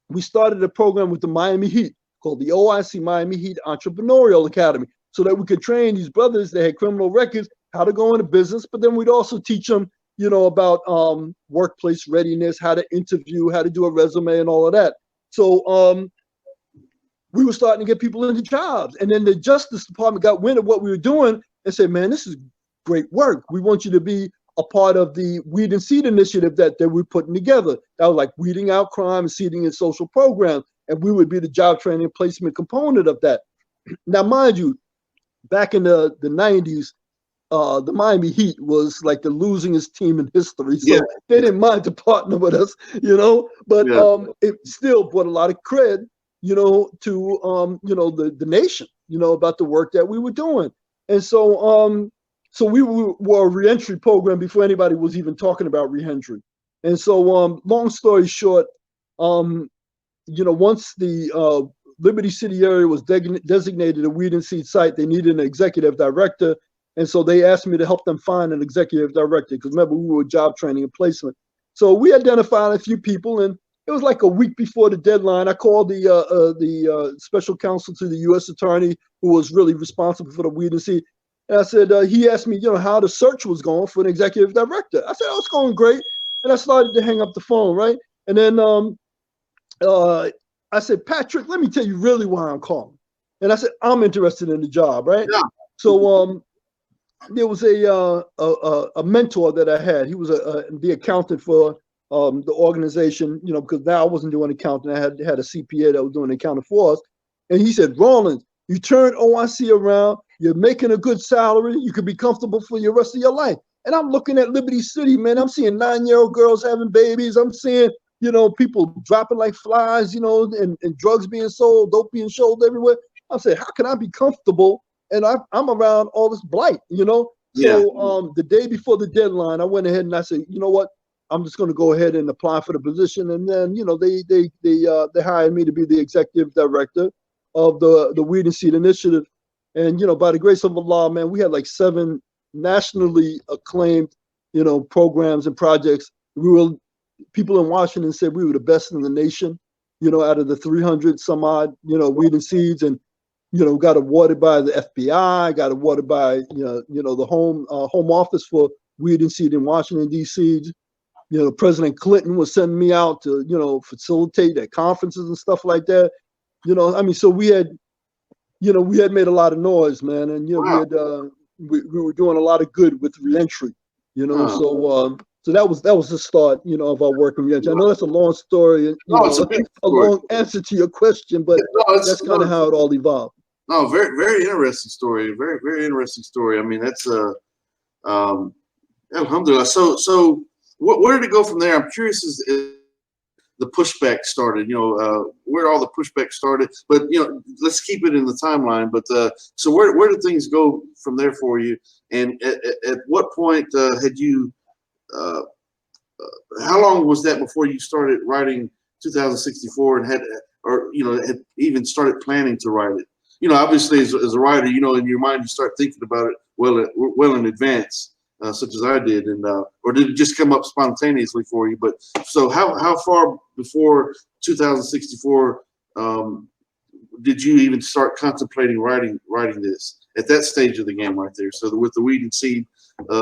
S2: we started a program with the Miami Heat called the OIC Miami Heat Entrepreneurial Academy, so that we could train these brothers that had criminal records how to go into business. But then we'd also teach them, about workplace readiness, how to interview, how to do a resume and all of that. So we were starting to get people into jobs. And then the Justice Department got wind of what we were doing and said, man, this is great work. We want you to be a part of the Weed and Seed initiative that we're putting together. That was like weeding out crime and seeding in social programs. And we would be the job training and placement component of that. Now, mind you, back in the 90s, the Miami Heat was like the losingest team in history. So they didn't mind to partner with us, but it still brought a lot of cred, to, the nation, about the work that we were doing. And so, so we were a reentry program before anybody was even talking about reentry. And so, long story short, once the Liberty City area was designated a weed and seed site, they needed an executive director. And so they asked me to help them find an executive director, because remember, we were job training and placement. So we identified a few people, and it was like a week before the deadline. I called the special counsel to the U.S. attorney, who was really responsible for the weed and seed. And I said, he asked me, how the search was going for an executive director. I said, oh, it's going great. And I started to hang up the phone, right? And then I said, Patrick, let me tell you really why I'm calling. And I said, I'm interested in the job, right?
S1: Yeah.
S2: So there was a mentor that I had. He was the accountant for the organization, because now I wasn't doing accounting. I had a CPA that was doing accounting for us. And he said, Rawlins, you turn OIC around, you're making a good salary, you could be comfortable for the rest of your life. And I'm looking at Liberty City, man. I'm seeing 9-year-old girls having babies. I'm seeing, people dropping like flies, and drugs being sold, dope being sold everywhere. I said, how can I be comfortable? And I'm around all this blight,
S1: Yeah.
S2: So the day before the deadline, I went ahead and I said, you know what? I'm just going to go ahead and apply for the position. And then, they hired me to be the executive director of the Weed and Seed Initiative. And, by the grace of Allah, man, we had like 7 nationally acclaimed, programs and projects. People in Washington said we were the best in the nation, out of the 300 some odd, weed and seeds. And, got awarded by the FBI, got awarded by, the home office for weed and seed in Washington, D.C. President Clinton was sending me out to, facilitate at conferences and stuff like that. So we had made a lot of noise, man. And,
S1: Wow.
S2: we were doing a lot of good with reentry, so that was the start, of our work in reentry. I know that's a long story,
S1: It's a big
S2: a
S1: story.
S2: long answer to your question, but that's kind of how it all evolved.
S1: No, very, very interesting story. Very, very interesting story. I mean, that's alhamdulillah. So where did it go from there? I'm curious as the pushback started, where all the pushback started, but, let's keep it in the timeline. But so where did things go from there for you? And at what point had you, how long was that before you started writing 2064 and had even started planning to write it? Obviously as a writer, in your mind, you start thinking about it well in advance, such as I did. And, or did it just come up spontaneously for you? But so how far before 2064, did you even start contemplating writing this at that stage of the game right there? So with the Weed and Seed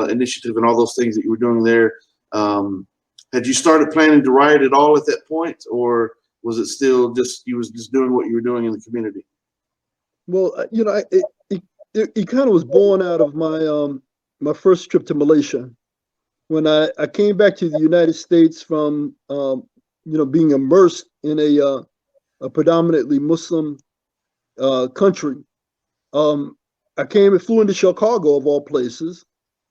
S1: initiative and all those things that you were doing there, had you started planning to write at all at that point, or was it still you was just doing what you were doing in the community?
S2: Well, it kind of was born out of my my first trip to Malaysia. When I came back to the United States from being immersed in a predominantly Muslim country, I flew into Chicago of all places,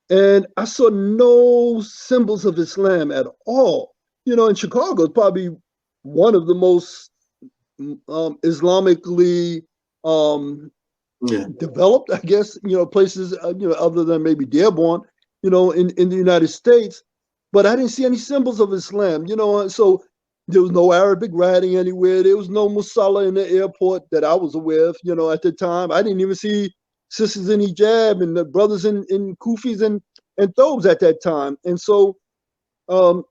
S2: and I saw no symbols of Islam at all. In Chicago, it's probably one of the most Islamically developed, I guess, places, other than maybe Dearborn, in the United States. But I didn't see any symbols of Islam, so there was no Arabic writing anywhere. There was no musalla in the airport that I was aware of, at the time. I didn't even see sisters in hijab and the brothers in kufis and thobes at that time. And so I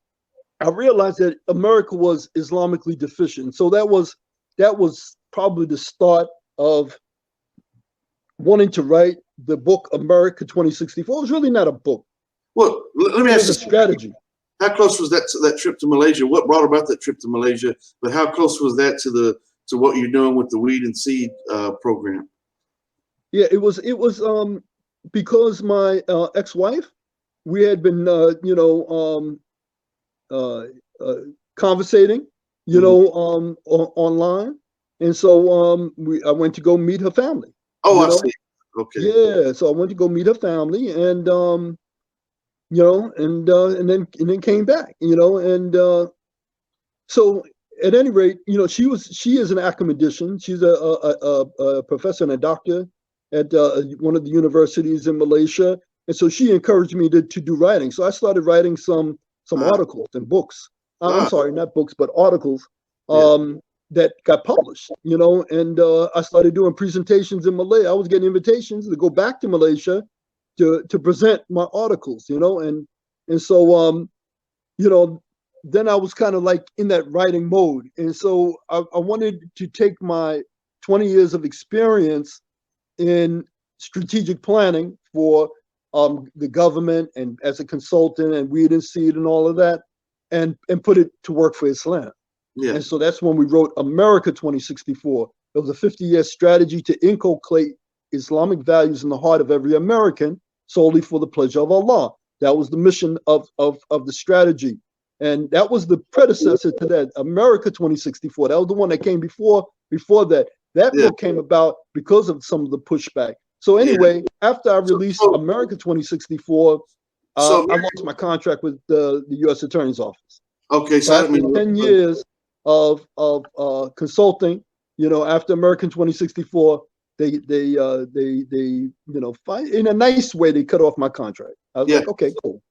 S2: realized that America was Islamically deficient. So that was probably the start of wanting to write the book America 2064. It was really not a book.
S1: Well, let me ask you,
S2: a strategy.
S1: How close was that trip to Malaysia? What brought about that trip to Malaysia? But how close was that to what you're doing with the Weed and Seed program?
S2: Yeah, it was because my ex-wife, we had been conversating, online, and so I went to go meet her family.
S1: Oh, I see. Okay.
S2: Yeah, so I went to go meet her family, and and then came back, and so at any rate, she is an academician. She's a professor and a doctor at one of the universities in Malaysia, and so she encouraged me to do writing. So I started writing some articles and books. I'm sorry, not books, but articles. that got published, and I started doing presentations in Malay. I was getting invitations to go back to Malaysia to present my articles, and so then I was kind of like in that writing mode, and so I wanted to take my 20 years of experience in strategic planning for the government and as a consultant and weed and seed and all of that, and put it to work for Islam.
S1: Yeah.
S2: And so that's when we wrote America 2064. It was a 50-year strategy to inculcate Islamic values in the heart of every American solely for the pleasure of Allah. That was the mission of the strategy. And that was the predecessor to that, America 2064. That was the one that came before that. That book came about because of some of the pushback. So anyway, after I released America 2064, I lost my contract with the U.S. Attorney's Office.
S1: Okay, so
S2: after 10 years of consulting, after American 2064, they find in a nice way they cut off my contract. I was like, okay, cool,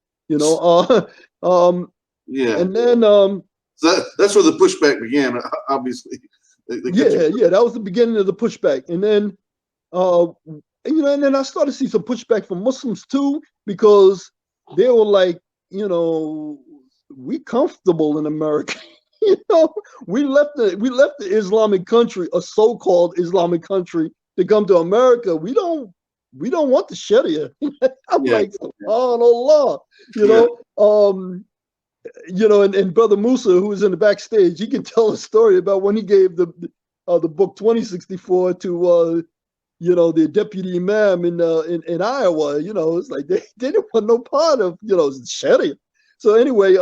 S1: yeah.
S2: And then
S1: so that's where the pushback began, obviously.
S2: That was the beginning of the pushback, and then and then I started to see some pushback from Muslims too, because they were like, we comfortable in America. We left the Islamic country, a so-called Islamic country, to come to America. We don't want the Sharia. I'm like, subhanallah, and Brother Musa, who was in the backstage, he can tell a story about when he gave the book 2064 to the deputy imam in Iowa. It's like they didn't want no part of Sharia. So anyway,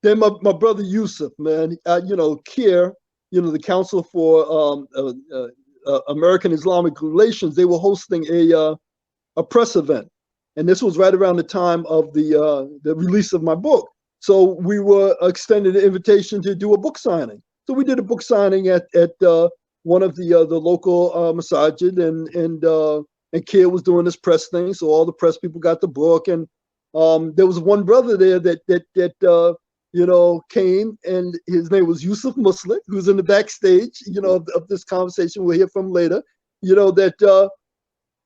S2: then my brother Yusuf, man, CARE, the Council for American Islamic Relations, they were hosting a press event, and this was right around the time of the release of my book. So we were extended an invitation to do a book signing. So we did a book signing at one of the local masajid, and CARE was doing this press thing. So all the press people got the book, and there was one brother there that came, and his name was Yusuf Muslim, who's in the backstage, of this conversation we'll hear from later, that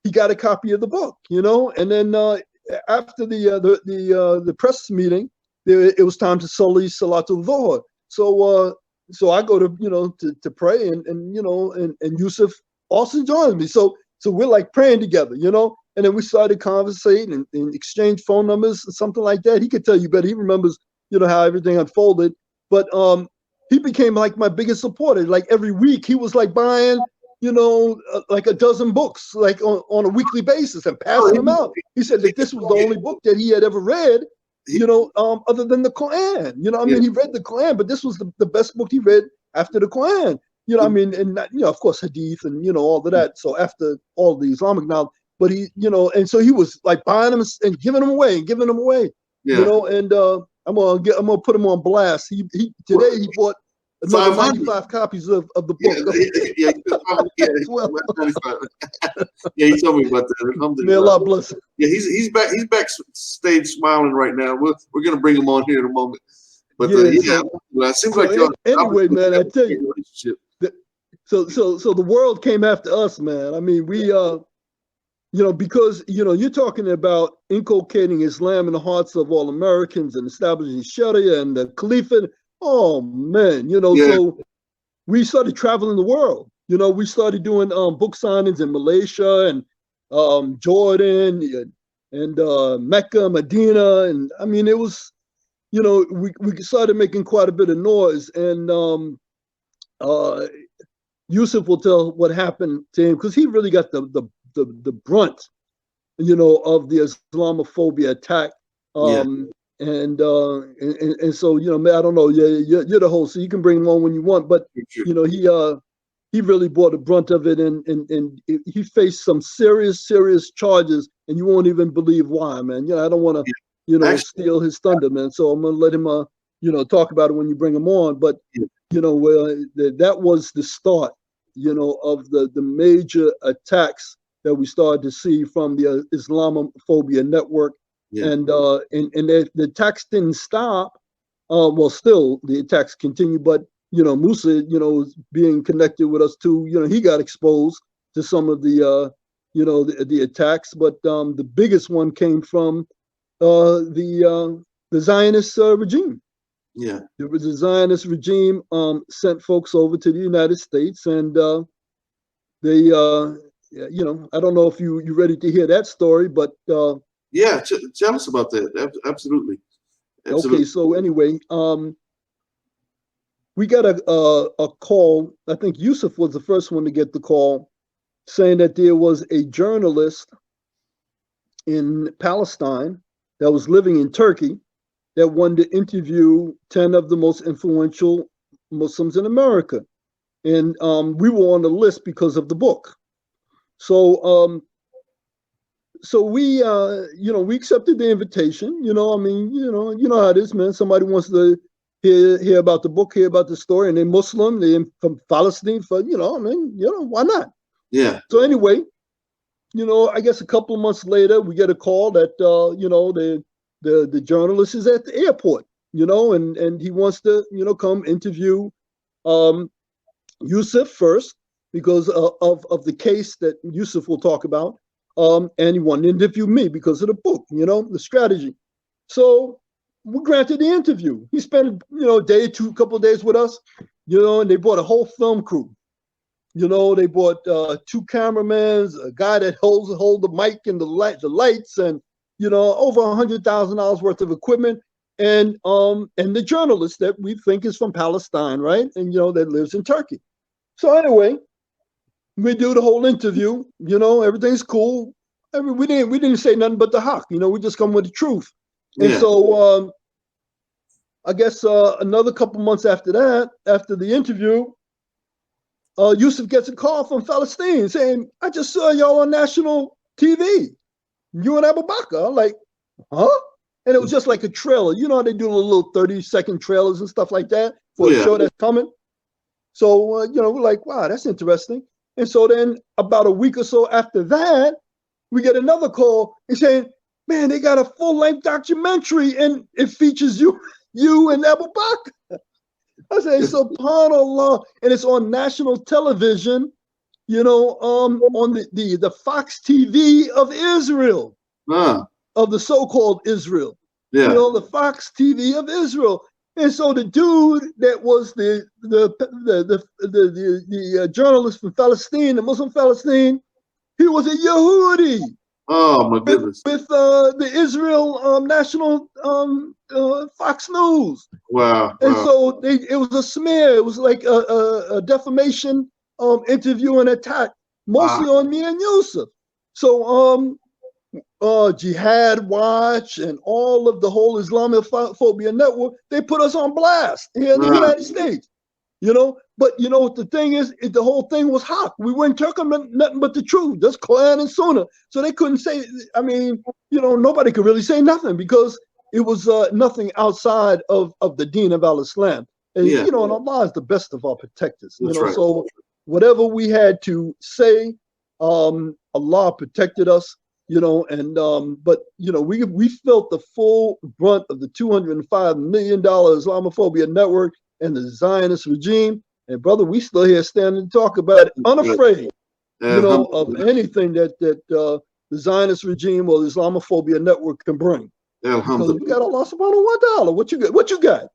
S2: he got a copy of the book, and then after the press meeting, it was time to Soli Salatul Dhuhr. So I go to pray, and Yusuf also joins me. So we're like praying together, and then we started conversating and exchanged phone numbers, something like that. He could tell you better. He remembers, how everything unfolded. But he became like my biggest supporter. Like every week, he was like buying, like a dozen books, like on a weekly basis, and passing them out. He said that this was the only book that he had ever read, other than the Quran. He read the Quran, but this was the best book he read after the Quran. And of course, Hadith and all of that. So after all the Islamic knowledge, but he, and so he was like buying them and giving them away. And I'm gonna put him on blast. Today he bought another 95 copies of the book.
S1: He told me about that.
S2: May Allah bless him.
S1: Yeah, he's backstage smiling right now. We're gonna bring him on here in a moment. But it seems like
S2: anyway, man, I tell you. So the world came after us, man. I mean, we because you're talking about inculcating Islam in the hearts of all Americans and establishing Sharia and the Caliphate. Oh man, so we started traveling the world. We started doing book signings in Malaysia and Jordan and Mecca, Medina, and I mean it was, we started making quite a bit of noise. And Yusuf will tell what happened to him, because he really got the brunt, of the Islamophobia attack. And so I don't know. You're the host, so you can bring him on when you want. But he really bore the brunt of it, and he faced some serious charges, and you won't even believe why, man. I don't want to steal his thunder, man. So I'm gonna let him talk about it when you bring him on. But that was the start, of the major attacks that we started to see from the Islamophobia network. And the attacks didn't stop. Well, still the attacks continue, but Musa, being connected with us too, he got exposed to some of the attacks, but the biggest one came from the Zionist regime.
S1: Yeah.
S2: The Zionist regime sent folks over to the United States, and they, I don't know if you're ready to hear that story, but
S1: yeah, tell us about that. Absolutely.
S2: Okay, so anyway, we got a call. I think Yusuf was the first one to get the call, saying that there was a journalist in Palestine that was living in Turkey that wanted to interview 10 of the most influential Muslims in America. And we were on the list because of the book. So we we accepted the invitation. You know how it is, man. Somebody wants to hear about the book, hear about the story, and they're Muslim, they're from Palestine, why not?
S1: Yeah.
S2: So anyway, I guess a couple of months later, we get a call that the journalist is at the airport, and he wants to come interview Yusuf first because of the case that Yusuf will talk about, and he wanted to interview me because of the book, the strategy. So we granted the interview. He spent a day, couple of days with us, and they brought a whole film crew. They brought 2 cameramen, a guy that hold the mic and the lights, and over $100,000 worth of equipment, and the journalist that we think is from Palestine, right? And that lives in Turkey. So anyway, we do the whole interview. Everything's cool. We didn't say nothing but the hawk. We just come with the truth. And so I guess another couple months after that, after the interview, Yusuf gets a call from Palestine saying, "I just saw y'all on national TV. You and Abu Bakr." I'm like, huh? And it was just like a trailer. They do little 30-second trailers and stuff like that for a show that's coming. So, we're like, wow, that's interesting. And so then about a week or so after that, we get another call and saying, man, they got a full-length documentary and it features you and Abu Bakr. I say, subhanAllah, and it's on national television, on the Fox TV of Israel, of the so-called Israel, the Fox TV of Israel. And so the dude that was the journalist from Palestine, the Muslim Palestine, he was a Yehudi.
S1: Oh my goodness!
S2: With the Israel national Fox News.
S1: Wow!
S2: And so it was a smear. It was like a defamation interview and attack, mostly on me and Yusuf. So Jihad Watch and all of the whole Islamophobia network, they put us on blast here in the United States. But the thing is, the whole thing was hot. We weren't talking about nothing but the truth, just Quran and Sunnah. So they couldn't say, nobody could really say nothing because it was nothing outside of the Deen of Al-Islam. And, and Allah is the best of our protectors.
S1: Right.
S2: So whatever we had to say, Allah protected us, but we felt the full brunt of the $205 million Islamophobia network and the Zionist regime. And brother, we still here standing to talk about it, unafraid, of anything that the Zionist regime or the Islamophobia network can bring. Because we got Allah subhanahu wa ta'ala. What you got?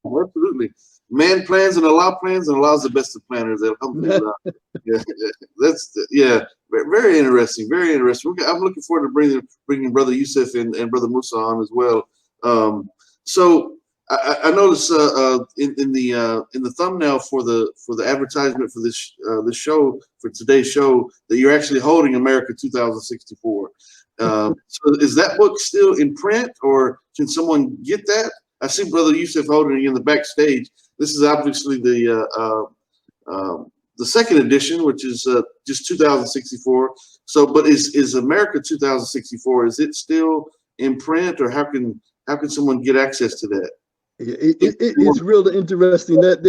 S1: Absolutely. Man plans and Allah plans, and Allah's the best of planners. Alhamdulillah. Very interesting. Very interesting. I'm looking forward to bringing Brother Yusuf and Brother Musa on as well. So I noticed in the thumbnail for the advertisement for this show, for today's show, that you're actually holding America 2064. So is that book still in print, or can someone get that? I see Brother Yusuf holding it in the backstage. This is obviously the second edition, which is just 2064. So, but is America 2064? Is it still in print, or how can someone get access to that?
S2: It's really interesting that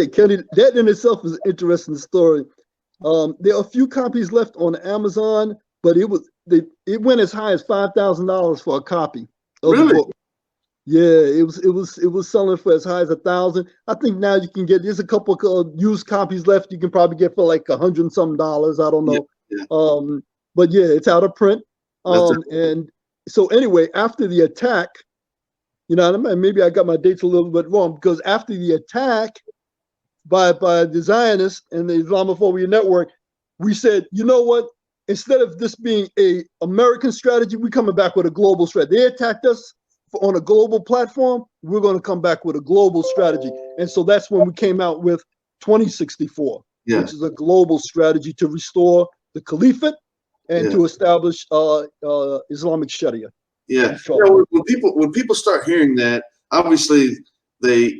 S2: in itself is an interesting story. There are a few copies left on Amazon, but it went as high as $5,000 for a copy of the book. Yeah, it was selling for as high as 1,000. I think now you can get there's a couple of used copies left. You can probably get for like $100 and some dollars. I don't
S1: Yeah,
S2: know.
S1: yeah.
S2: But yeah, it's out of print.
S1: That's it.
S2: And so anyway, after the attack, maybe I got my dates a little bit wrong because after the attack by the Zionists and the Islamophobia network, we said, you know what? Instead of this being a American strategy, we're coming back with a global strategy. They attacked us on a global platform. We're going to come back with a global strategy. And so that's when we came out with 2064,
S1: Yeah,
S2: which is a global strategy to restore the caliphate and
S1: yeah.
S2: to establish Islamic Sharia
S1: Yeah,
S2: control.
S1: when people start hearing that, obviously they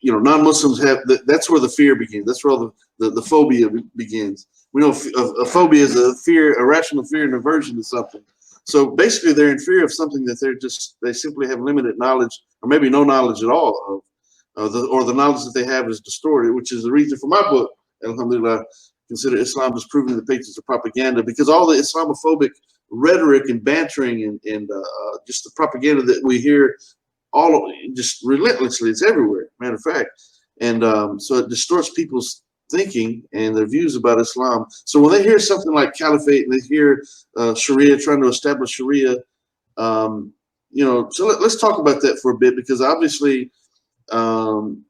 S1: non-Muslims have that's where the fear begins. That's where the phobia begins. We know a phobia is a fear, irrational fear and aversion to something. So basically, they're in fear of something that they simply have limited knowledge or maybe no knowledge at all of, or the knowledge that they have is distorted, which is the reason for my book, Alhamdulillah, consider Islam Disproving the Patriots of Propaganda, because all the Islamophobic rhetoric and bantering and just the propaganda that we hear just relentlessly, it's everywhere, matter of fact. And so it distorts people's thinking and their views about Islam. So when they hear something like caliphate and they hear Sharia, trying to establish Sharia, so let's talk about that for a bit, because obviously, from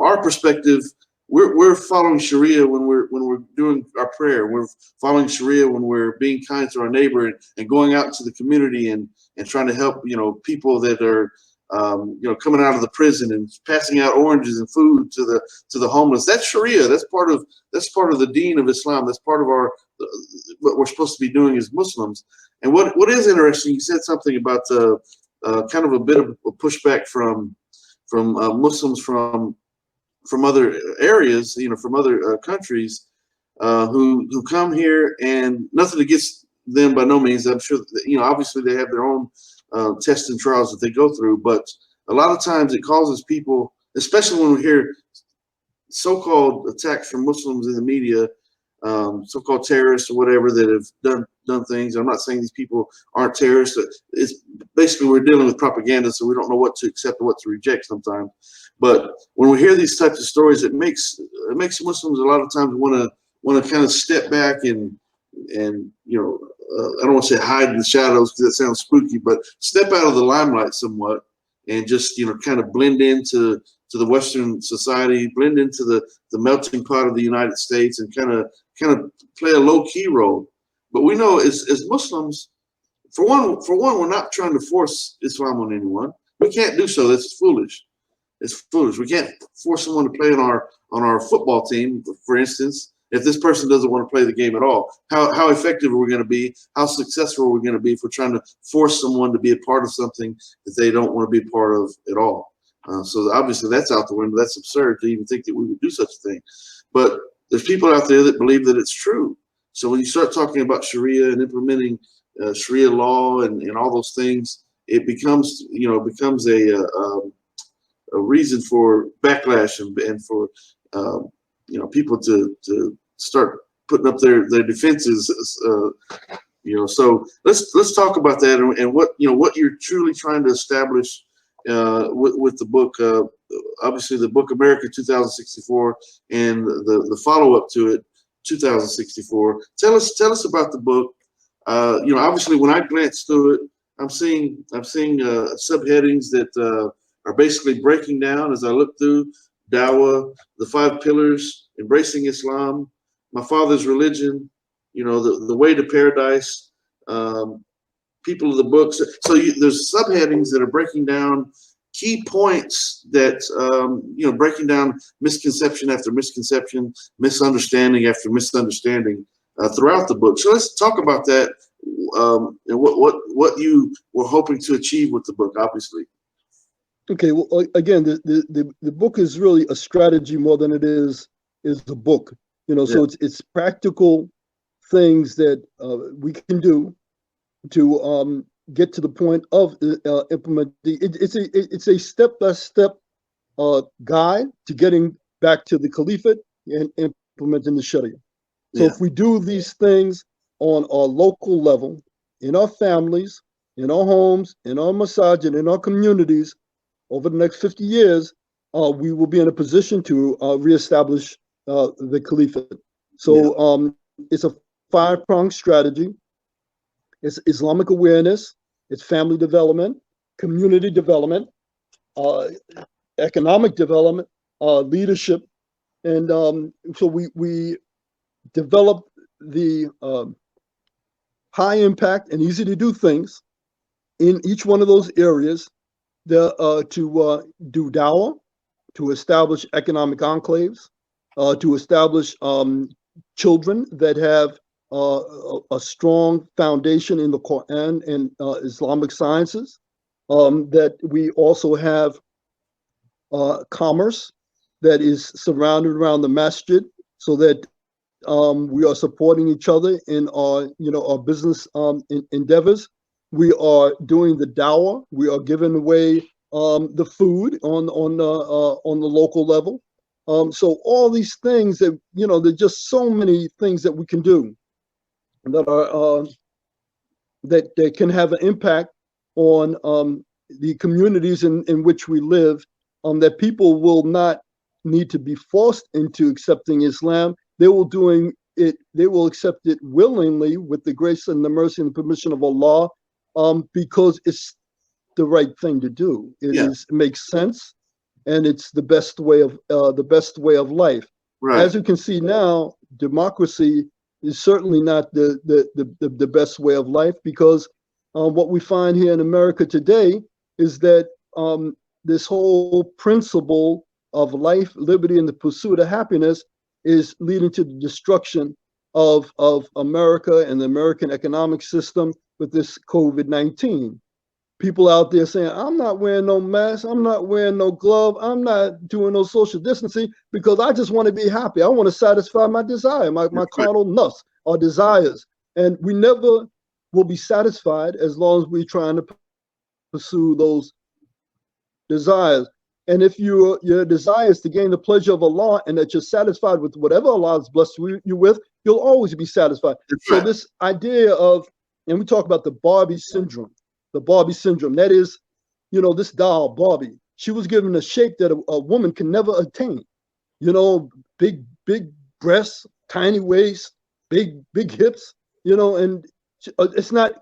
S1: our perspective, we're following Sharia when we're doing our prayer. We're following Sharia when we're being kind to our neighbor and going out into the community and trying to help people that are coming out of the prison and passing out oranges and food to the homeless. That's Sharia. That's part of the Deen of Islam. That's part of what we're supposed to be doing as Muslims. And what is interesting, you said something about kind of a bit of a pushback from Muslims from other areas, from other countries, who come here, and nothing against them by no means. I'm sure that, obviously they have their own tests and trials that they go through, but a lot of times it causes people, especially when we hear so-called attacks from Muslims in the media, so-called terrorists or whatever that have done things. I'm not saying these people aren't terrorists. It's basically we're dealing with propaganda, so we don't know what to accept or what to reject sometimes. But when we hear these types of stories, it makes Muslims a lot of times want to kind of step back and I don't want to say hide in the shadows because that sounds spooky, but step out of the limelight somewhat and just kind of blend into the Western society, blend into the melting pot of the United States, and kind of play a low key role. But we know as Muslims, for one, we're not trying to force Islam on anyone. We can't do so. That's foolish. It's foolish. We can't force someone to play on our football team, for instance, if this person doesn't want to play the game at all. How effective are we going to be? How successful are we going to be if we're trying to force someone to be a part of something that they don't want to be a part of at all? So obviously that's out the window. That's absurd to even think that we would do such a thing. But there's people out there that believe that it's true. So when you start talking about Sharia and implementing Sharia law and all those things, it becomes a reason for backlash and for people to start putting up their defenses. So let's talk about that and what you're truly trying to establish with the book. Obviously, the book America 2064 and the follow up to it, 2064. Tell us about the book. Obviously, when I glance through it, I'm seeing subheadings that are basically breaking down as I look through Dawah, the 5 pillars, embracing Islam, my father's religion, the way to paradise, people of the books. So there's subheadings that are breaking down key points that, breaking down misconception after misconception, misunderstanding after misunderstanding throughout the book. So let's talk about that and what you were hoping to achieve with the book, obviously.
S2: Okay, well, again, the book is really a strategy more than it is a book. So it's practical things that we can do to get to the point of implementing. It's a step-by-step guide to getting back to the caliphate and implementing the Sharia. So if we do these things on our local level, in our families, in our homes, in our masajid, in our communities over the next 50 years, we will be in a position to reestablish the caliphate. So it's a five-pronged strategy. It's Islamic awareness, it's family development, community development, economic development, leadership. And so we develop the high impact and easy to do things in each one of those areas to do dawah, to establish economic enclaves, to establish children that have a strong foundation in the Quran and Islamic sciences, that we also have commerce that is surrounded around the masjid, so that we are supporting each other in our business endeavors. We are doing the dawah. We are giving away the food on the local level. So all these things that there's just so many things that we can do that are that can have an impact on the communities in which we live. That people will not need to be forced into accepting Islam. They will accept it willingly with the grace and the mercy and the permission of Allah, because it's the right thing to do. It makes sense, and it's the best way of life.
S1: Right.
S2: As you can see now, democracy is certainly not the best way of life, because what we find here in America today is that this whole principle of life, liberty, and the pursuit of happiness is leading to the destruction of America and the American economic system with this COVID-19. People out there saying, I'm not wearing no mask, I'm not wearing no glove, I'm not doing no social distancing because I just want to be happy. I want to satisfy my desire, my carnal nuts or desires. And we never will be satisfied as long as we're trying to pursue those desires. And if your desire is to gain the pleasure of Allah and that you're satisfied with whatever Allah has blessed you with, you'll always be satisfied. So this idea of, and we talk about the Barbie syndrome, that is, this doll, Barbie, she was given a shape that a woman can never attain. Big breasts, tiny waist, big hips, and it's not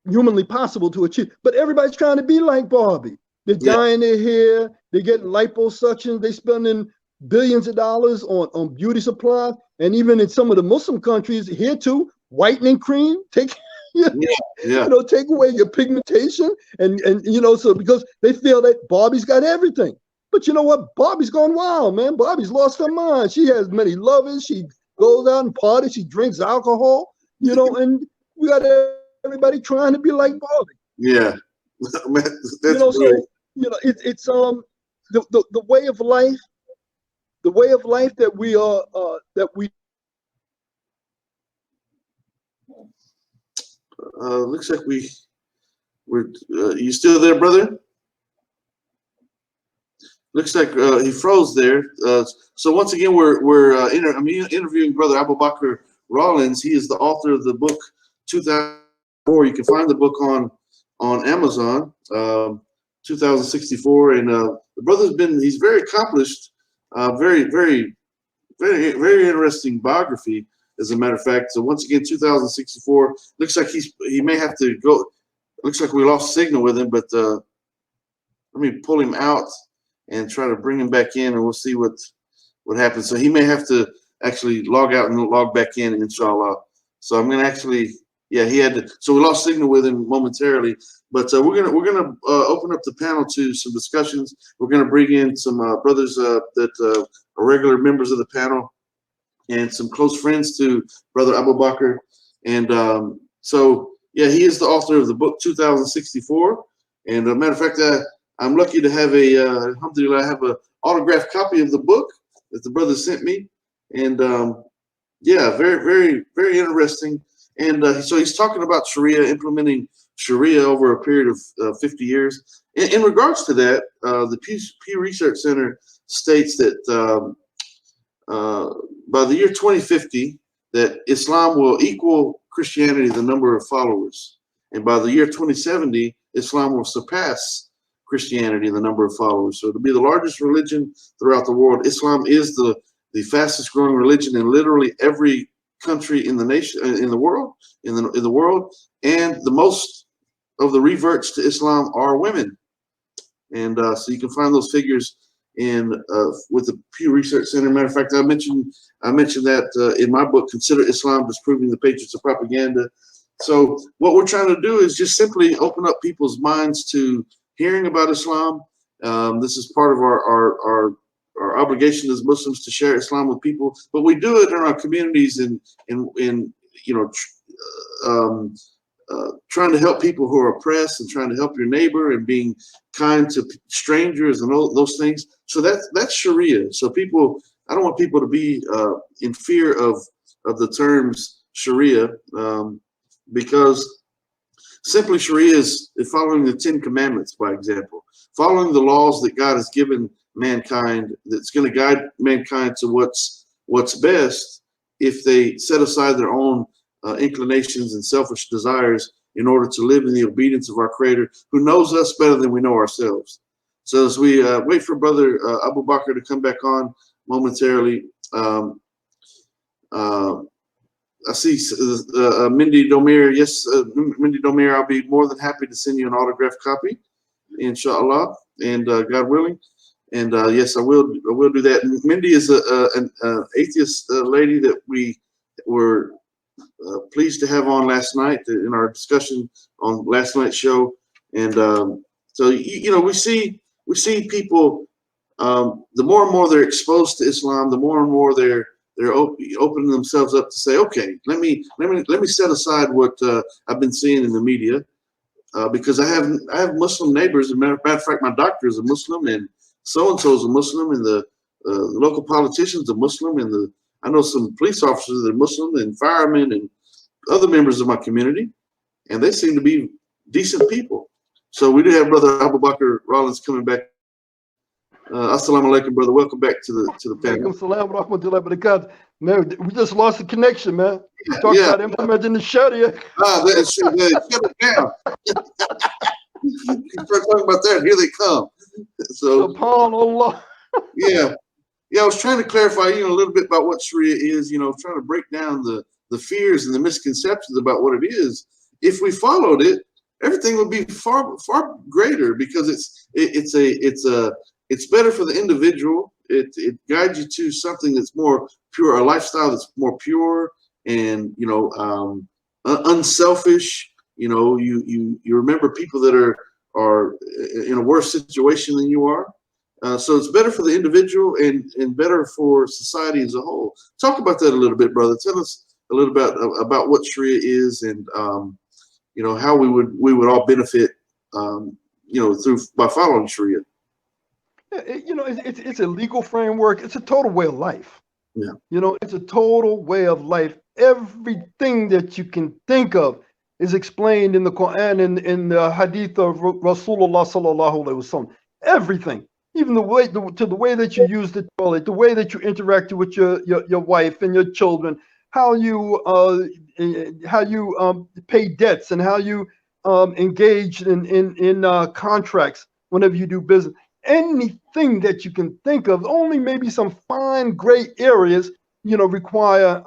S2: humanly possible to achieve. But everybody's trying to be like Barbie. They're dyeing their hair, they're getting liposuction, they're spending billions of dollars on beauty supplies, and even in some of the Muslim countries here too, whitening cream, take away your pigmentation, and so because they feel that Barbie's got everything. But you know what? Barbie's gone wild, man. Barbie's lost her mind. She has many lovers. She goes out and parties. She drinks alcohol. And we got everybody trying to be like Barbie.
S1: Yeah,
S2: it's the way of life. The way of life that we are
S1: looks like we're you still there, brother? Looks like he froze there. So once again, I'm interviewing Brother Abu Bakr Rawlins. He is the author of the book 2004. You can find the book on Amazon, 2064. And the brother's he's very accomplished, very, very, very, very interesting biography, as a matter of fact. So once again, 2064. Looks like he may have to go. Looks like we lost signal with him, but let me pull him out and try to bring him back in, and we'll see what happens. So he may have to actually log out and log back in, inshallah. So I'm gonna actually, he had to. So we lost signal with him momentarily, but we're gonna open up the panel to some discussions. We're gonna bring in some brothers that are regular members of the panel, and some close friends to Brother Abu Bakr. And he is the author of the book 2064. And a matter of fact, I'm lucky to have alhamdulillah, I have an autographed copy of the book that the brother sent me. And very, very, very interesting. And so he's talking about Sharia, implementing Sharia over a period of 50 years. In regards to that, the Pew Research Center states that by the year 2050, that Islam will equal Christianity, the number of followers. And by the year 2070, Islam will surpass Christianity in the number of followers. So it'll be the largest religion throughout the world. Islam is the fastest growing religion in literally every country in the nation, in the world, and the most of the reverts to Islam are women. And so you can find those figures in with the Pew Research Center. Matter of fact, I mentioned that in my book, Consider Islam Disproving the Patriots of Propaganda. So what we're trying to do is just simply open up people's minds to hearing about Islam. This is part of our obligation as Muslims to share Islam with people, but we do it in our communities and trying to help people who are oppressed and trying to help your neighbor and being kind to strangers and all those things. So that's Sharia. So I don't want people to be in fear of the terms Sharia, because simply Sharia is following the 10 Commandments, by example, following the laws that God has given mankind, that's going to guide mankind to what's best if they set aside their own inclinations and selfish desires in order to live in the obedience of our Creator, who knows us better than we know ourselves. So as we wait for Brother Abu Bakr to come back on momentarily, I see Mindy Domer. Yes, Mindy Domer, I'll be more than happy to send you an autographed copy, inshallah, and God willing. And yes, I will do that. And Mindy is an atheist lady that we were pleased to have on last night in our discussion on last night's show. And so we see people. The more and more they're exposed to Islam, the more and more they're opening themselves up to say, okay, let me set aside what I've been seeing in the media, because I have Muslim neighbors. As a matter of fact, my doctor is a Muslim, and so is a Muslim, and the local politicians are Muslim, and I know some police officers that are Muslim, and firemen, and other members of my community, and they seem to be decent people. So we do have Brother Abu Bakr Rawlins coming back. Assalamu alaikum, brother. Welcome back to the panel.
S2: Salam wa rahmatullahi wa barakatuh. Man, we just lost the connection, man. We talked about implementing the Sharia.
S1: Shut it down. You start talking about that, here they come. So,
S2: SubhanAllah.
S1: yeah, I was trying to clarify, a little bit about what Sharia is. Trying to break down the fears and the misconceptions about what it is. If we followed it, everything would be far greater, because it's better for the individual. It guides you to something that's more pure, a lifestyle that's more pure and unselfish. You remember people that are in a worse situation than you are. So it's better for the individual and better for society as a whole. Talk about that a little bit, brother. Tell us a little bit about what Sharia is, and how we would all benefit by following Sharia.
S2: It's a legal framework. It's a total way of life.
S1: Yeah.
S2: It's a total way of life. Everything that you can think of is explained in the Quran and in the Hadith of Rasulullah sallallahu alaihi wasallam. Everything, even the way that you use the toilet, the way that you interact with your wife and your children, how you pay debts, and how you engage in contracts whenever you do business. Anything that you can think of, only maybe some fine gray areas, require,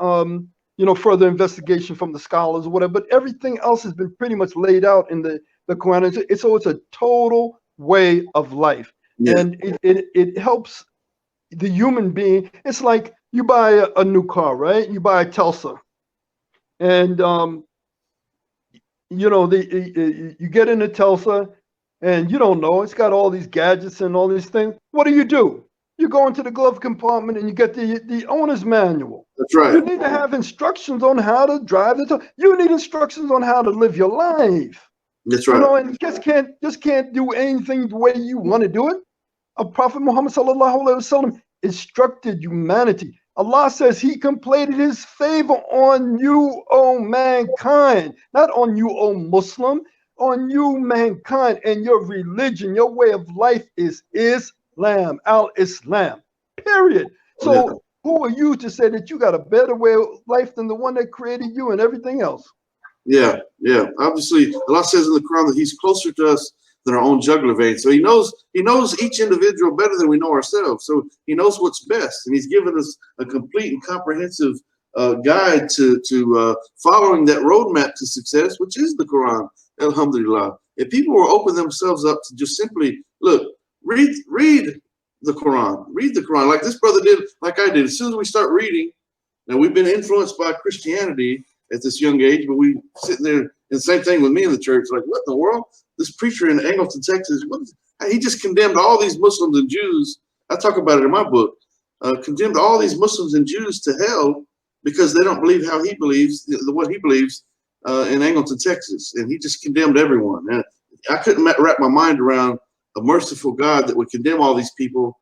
S2: further investigation from the scholars or whatever, but everything else has been pretty much laid out in the Quran. So it's a total way of life. Yeah. And it helps the human being. It's like you buy a new car, right? You buy a Tesla, and, you get in a Tesla, and you don't know, it's got all these gadgets and all these things. What do? You go into the glove compartment and you get the owner's manual.
S1: That's right.
S2: You need to have instructions on how to drive the You need instructions on how to live your life.
S1: That's right.
S2: And you just can't do anything the way you want to do it. Prophet Muhammad sallallahu alaihi wasallam instructed humanity. Allah says he completed his favor on you, O mankind, not on you, O Muslim. On you, mankind, and your religion, your way of life is Islam, al-Islam, period. So who are you to say that you got a better way of life than the one that created you and everything else?
S1: Yeah, yeah. Obviously, Allah says in the Quran that He's closer to us than our own jugular vein. So He knows each individual better than we know ourselves. So He knows what's best, and He's given us a complete and comprehensive guide to following that roadmap to success, which is the Quran. Alhamdulillah. If people will open themselves up to just simply look, read the Quran, read the Quran, like this brother did, like I did. As soon as we start reading, now we've been influenced by Christianity at this young age, but we sitting there, and the same thing with me in the church, like, what in the world? This preacher in Angleton, Texas, he just condemned all these Muslims and Jews. I talk about it in my book. Condemned all these Muslims and Jews to hell because they don't believe how he believes, what he believes in Angleton, Texas, and he just condemned everyone. And I couldn't wrap my mind around a merciful God that would condemn all these people.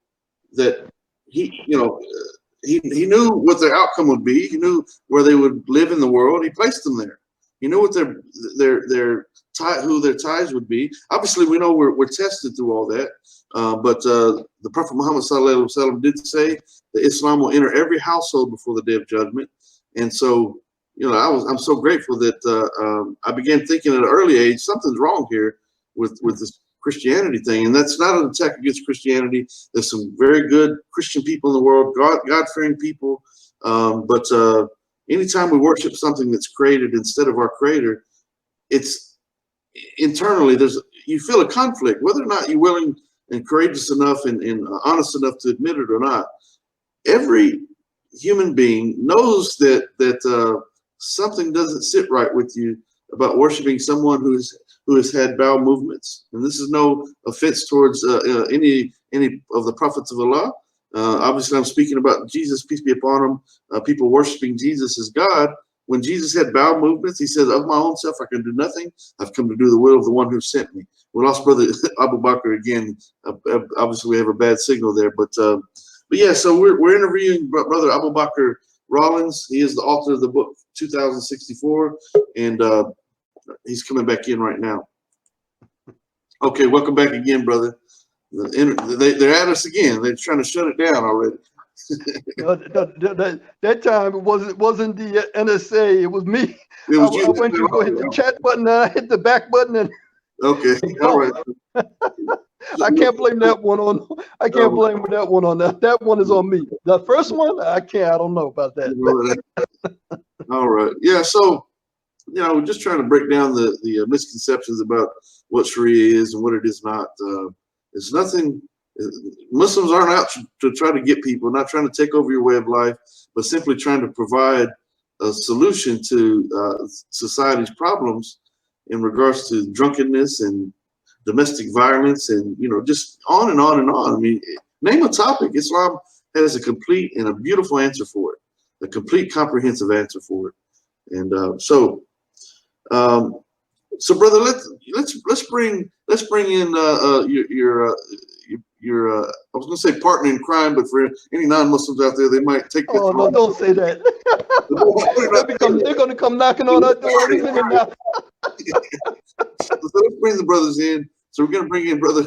S1: That he knew what their outcome would be. He knew where they would live in the world. He placed them there. He knew what who their ties would be. Obviously, we know we're tested through all that. But the Prophet Muhammad sallallahu alaihi wasallam did say that Islam will enter every household before the day of judgment. And so, I'm so grateful that I began thinking at an early age, something's wrong here with this Christianity thing. And that's not an attack against Christianity. There's some very good Christian people in the world, God-fearing people. But anytime we worship something that's created instead of our creator, it's internally, you feel a conflict, whether or not you're willing and courageous enough and honest enough to admit it or not. Every human being knows that something doesn't sit right with you about worshiping someone who has had bowel movements. And this is no offense towards any of the prophets of Allah. Obviously, I'm speaking about Jesus, peace be upon him. People worshiping Jesus as God. When Jesus had bowel movements, he said, of my own self, I can do nothing. I've come to do the will of the one who sent me. We lost Brother Abu Bakr again. Obviously, we have a bad signal there. But yeah, so we're interviewing Brother Abu Bakr Rawlins. He is the author of the book 2064, and he's coming back in right now. Okay, welcome back again, brother. They're at us again. They're trying to shut it down already.
S2: That time it wasn't the NSA. It was me.
S1: It was
S2: I went to go hit the chat button, and I hit the back button, and
S1: okay, all right.
S2: I can't blame that one on. I can't blame that one on that. That one is on me. The first one, I can't. I don't know about that.
S1: All right. Yeah. So, we're just trying to break down the misconceptions about what Sharia is and what it is not. It's nothing. Muslims aren't out to try to get people, not trying to take over your way of life, but simply trying to provide a solution to society's problems in regards to drunkenness and domestic violence and, just on and on and on. I mean, name a topic. Islam has a complete and a beautiful answer for it, a complete comprehensive answer for it. And so brother, let's bring in your I was going to say partner in crime, but for any non-Muslims out there, they might take that.
S2: Oh no, don't say that. They're going to come knocking on our door any minute now.
S1: So let's bring the brothers in. So we're going to bring in brother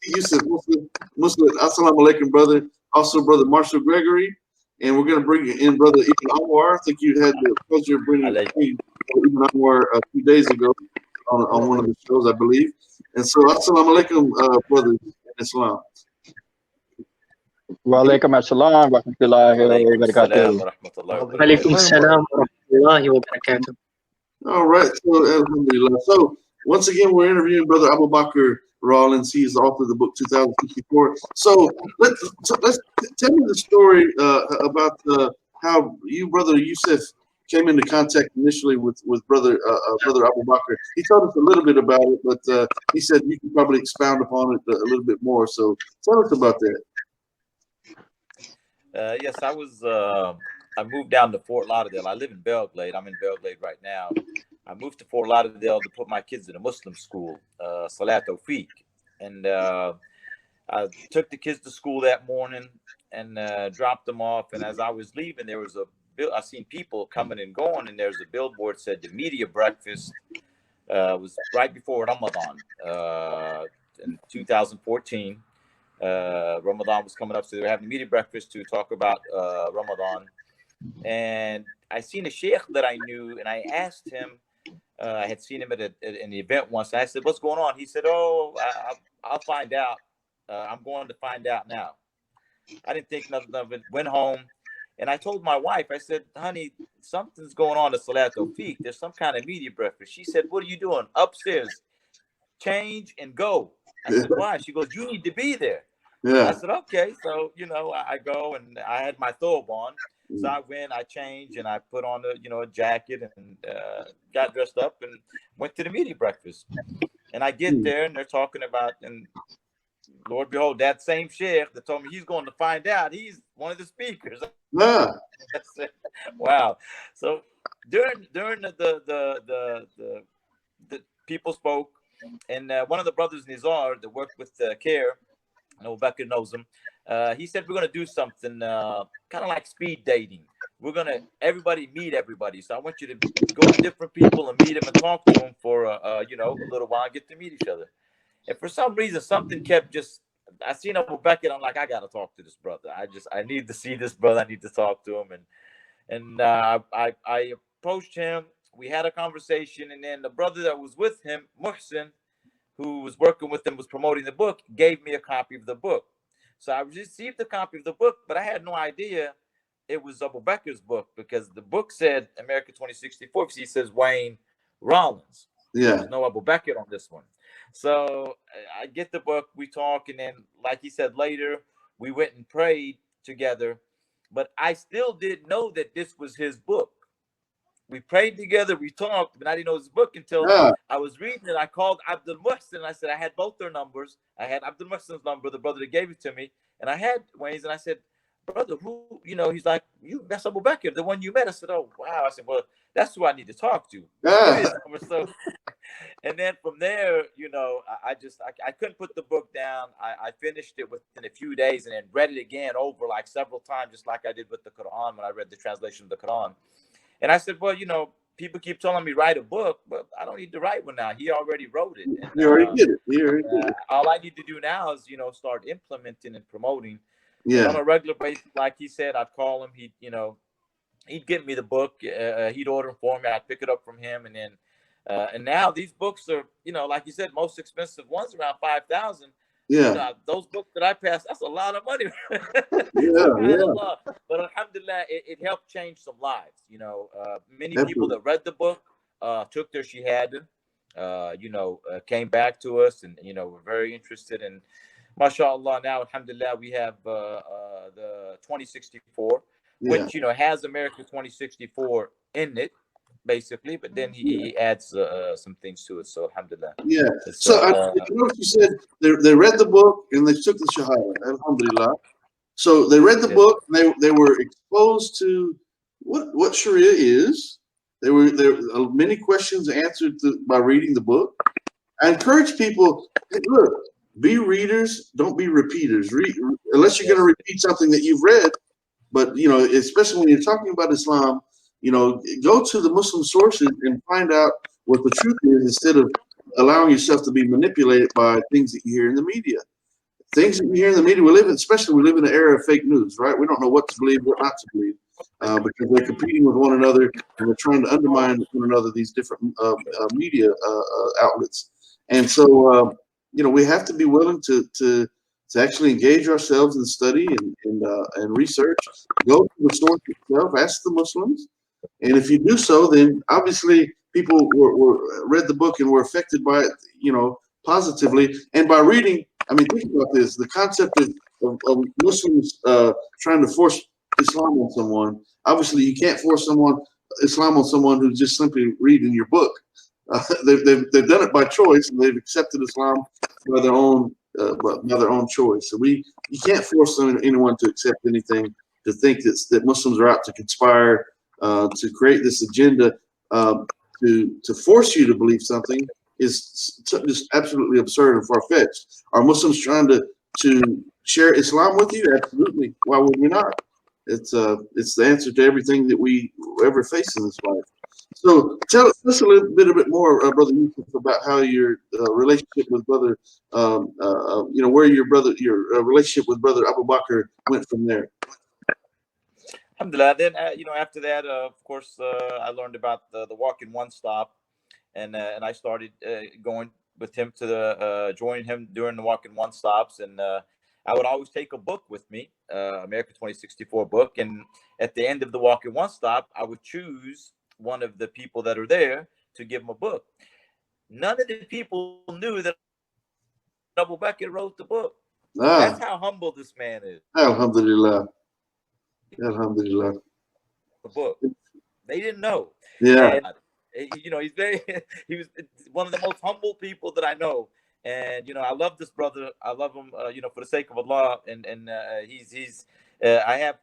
S1: Yusuf Muslim. Assalamu alaikum, brother. Also, brother Marshall Gregory, and we're going to bring in brother Ibn Anwar. I think you had the pleasure of bringing Ibn Anwar a few days ago on one of the shows, I believe. And so, assalamu alaikum, brothers in Islam.
S3: Wa alaikum assalam wa rahmatullahi wa barakatuh.
S4: Wa alaikum assalam wa rahmatullahi wa barakatuh.
S1: All right. So, alhamdulillah. So, once again, we're interviewing Brother Abu Bakr Rawlins. He's the author of the book 2064. So, let's tell me the story about how you, Brother Yusuf, came into contact initially with Brother Abu Bakr. He told us a little bit about it, but he said you can probably expound upon it a little bit more. So, tell us about that.
S5: Yes, I moved down to Fort Lauderdale. I live in Belgrade. I'm in Belgrade right now. I moved to Fort Lauderdale to put my kids in a Muslim school, Salat Tawfiq. And I took the kids to school that morning and dropped them off. And as I was leaving, there was I seen people coming and going, and there's a billboard said the media breakfast was right before Ramadan in 2014. Ramadan was coming up, so they were having a media breakfast to talk about Ramadan. And I seen a sheikh that I knew, and I asked him. I had seen him at an event once. I said, "What's going on?" He said, "Oh, I'll find out. I'm going to find out now." I didn't think nothing of it. Went home, and I told my wife. I said, "Honey, something's going on at Salat Tawfiq. There's some kind of media breakfast." She said, "What are you doing upstairs? Change and go." I said, "Why?" She goes, "You need to be there." I
S1: Yeah.
S5: said, "Okay." So I go, and I had my thobe on. So I went, I changed, and I put on a jacket and got dressed up and went to the media breakfast. And I get there, and they're talking about, and Lord behold, that same sheikh that told me he's going to find out, he's one of the speakers.
S1: Yeah.
S5: I said, wow. So during the people spoke, and one of the brothers Nizar that worked with CARE, I know Bakr knows him. He said we're going to do something kind of like speed dating. We're going to everybody meet everybody. So I want you to go to different people and meet them and talk to them for a little while and get to meet each other. And for some reason, something kept just. I seen Abu Bakr. I'm like, I got to talk to this brother. I need to see this brother. I need to talk to him. And I approached him. We had a conversation, and then the brother that was with him, Muhsin, who was working with him, was promoting the book, gave me a copy of the book. So I received a copy of the book, but I had no idea it was Abu Bakr's book, because the book said America 2064. He says Wayne Rawlins.
S1: Yeah.
S5: There's no Abu Bakr on this one. So I get the book, we talk, and then, like he said later, we went and prayed together. But I still didn't know that this was his book. We prayed together, we talked, but I didn't know his book until I was reading it. I called Abdul Muhsin. I said I had both their numbers. I had Abdul Muhsin's number, the brother that gave it to me, and I had Wayne's. And I said, brother, who, he's like, that's Abu Bakr, the one you met. I said, oh, wow. I said, well, that's who I need to talk to. So, and then from there, I couldn't put the book down. I finished it within a few days and then read it again over like several times, just like I did with the Quran when I read the translation of the Quran. And I said, well, people keep telling me write a book, but I don't need to write one now. He already wrote it. And,
S1: You already did it.
S5: All I need to do now is, start implementing and promoting.
S1: Yeah.
S5: And on a regular basis, like he said, I'd call him. He'd give me the book. He'd order them for me. I'd pick it up from him. And then, and now these books are, like you said, most expensive ones around 5,000.
S1: Yeah.
S5: Those books that I passed, that's a lot of money.
S1: Yeah.
S5: But alhamdulillah, it helped change some lives. Many people that read the book took their shahada, came back to us and, were very interested. And mashallah, now, alhamdulillah, we have the 2064, which, has America 2064 in it, basically, but then he adds some things to it. So alhamdulillah.
S1: Yeah. So you know what you said? They read the book and they took the shahada. Alhamdulillah. So they read the book. And they were exposed to what Sharia is. There were many questions answered by reading the book. I encourage people. Look, be readers. Don't be repeaters. Read unless you're going to repeat something that you've read. But especially when you're talking about Islam. Go to the Muslim sources and find out what the truth is instead of allowing yourself to be manipulated by things that you hear in the media. Things that you hear in the media, we live in an era of fake news, right? We don't know what to believe, what not to believe, because they're competing with one another and they're trying to undermine one another, these different media outlets. And so, we have to be willing to actually engage ourselves in study and research. Go to the source itself, ask the Muslims. And if you do so, then obviously people were read the book and were affected by it, positively. And by reading, I mean, think about this: the concept of Muslims trying to force Islam on someone. Obviously, you can't force Islam on someone who's just simply reading your book. They've done it by choice, and they've accepted Islam by their own choice. So you can't force anyone to accept anything. To think that Muslims are out to conspire. To create this agenda to force you to believe something is just absolutely absurd and far-fetched. Are Muslims trying to share Islam with you? Absolutely. Why would we not? It's the answer to everything that we ever face in this life. So tell us a little bit more, Brother Yusuf, about how your relationship with Brother, where your relationship with Brother Abu Bakr went from there.
S5: Alhamdulillah. Then, after that, of course, I learned about the walk-in one stop, and I started going with him to the joining him during the walk-in one stops, and I would always take a book with me, America 2064 book, and at the end of the walk-in one stop, I would choose one of the people that are there to give them a book. None of the people knew that Abu Bakr wrote the book. That's how humble this man is.
S1: Alhamdulillah. Alhamdulillah.
S5: The book. They didn't know.
S1: Yeah.
S5: And, he's he was one of the most humble people that I know. And, I love this brother. I love him, for the sake of Allah. And I have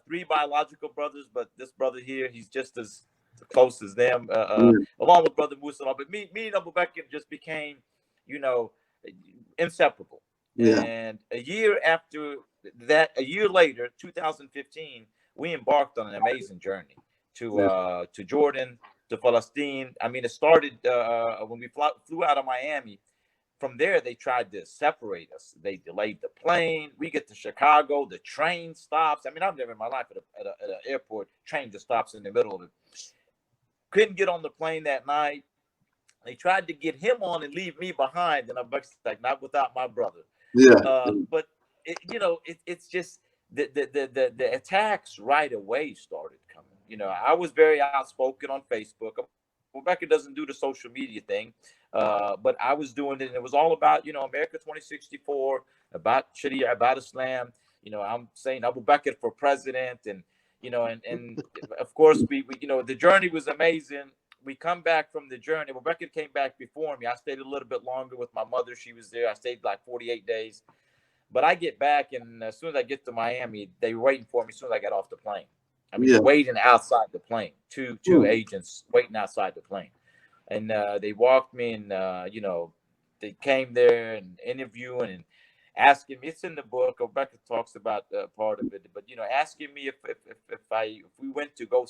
S5: 3 biological brothers, but this brother here, he's just as close as them, along with brother Musa. But me and Abu Bakr just became, inseparable.
S1: Yeah.
S5: And a year later, 2015, we embarked on an amazing journey to Jordan, to Palestine. I mean, it started when we flew out of Miami. From there, they tried to separate us. They delayed the plane. We get to Chicago. The train stops. I mean, I've never in my life at an airport, train just stops in the middle of it. Couldn't get on the plane that night. They tried to get him on and leave me behind. And I'm like, not without my brother.
S1: Yeah.
S5: But, it's just the attacks right away started coming. I was very outspoken on Facebook. Rebecca doesn't do the social media thing, but I was doing it, and it was all about, America 2064, about Sharia, about Islam. I'm saying Abu Bakr for president, and and of course we the journey was amazing. We come back from the journey. Abu Bakr came back before me. I stayed a little bit longer with my mother. She was there. I stayed like 48 days. But I get back, and as soon as I get to Miami, they were waiting for me as soon as I got off the plane. I mean, waiting outside the plane. Two agents waiting outside the plane. And they walked me, and, they came there and interviewing and asking me. It's in the book. Rebecca talks about part of it. But, asking me if we went to go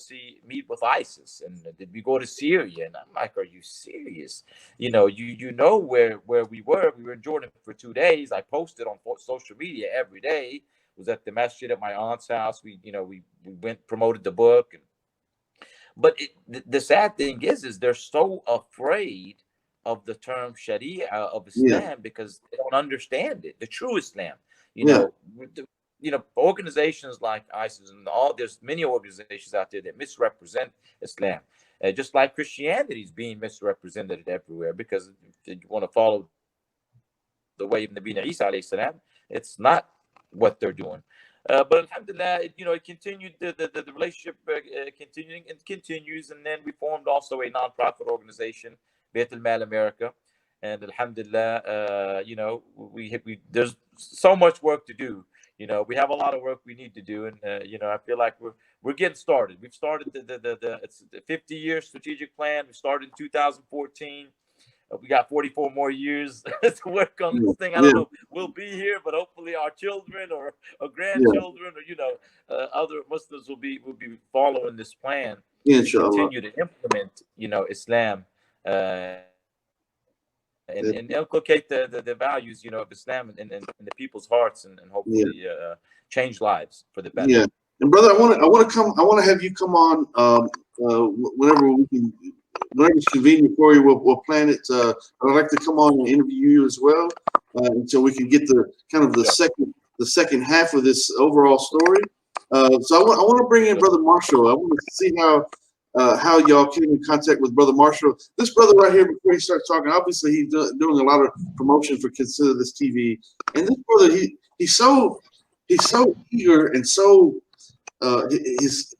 S5: meet with ISIS, and did we go to Syria? And I'm like, are you serious? You know where we were. We were in Jordan for 2 days. I posted on social media every day. Was at the masjid at my aunt's house. We went, promoted the book. But the sad thing is they're so afraid of the term Sharia of Islam because they don't understand it, the true Islam. Organizations like ISIS and there's many organizations out there that misrepresent Islam, just like Christianity is being misrepresented everywhere because if you want to follow the way of Nabi Isa alayhi salam, it's not what they're doing. But alhamdulillah, it continued, the relationship continues. And then we formed also a nonprofit organization, Beit al-Mal America. And alhamdulillah, there's so much work to do. We have a lot of work we need to do. And, I feel like we're getting started. We've started it's the 50-year strategic plan. We started in 2014. We got 44 more years to work on this thing. I don't know if we'll be here, but hopefully our children or grandchildren or other Muslims will be following this plan.
S1: Inshallah.
S5: Continue to implement Islam and inculcate the values of Islam in the people's hearts and hopefully change lives for the better.
S1: Yeah, and brother, I want to have you come on whenever we can. Whenever it's convenient for you, we'll plan it. I'd like to come on and interview you as well, so we can get the second half of this overall story. So I want to bring in Brother Marshall. I want to see how y'all came in contact with Brother Marshall. This brother right here, before he starts talking, obviously he's doing a lot of promotion for Consider This TV. And this brother, he's so eager and so he's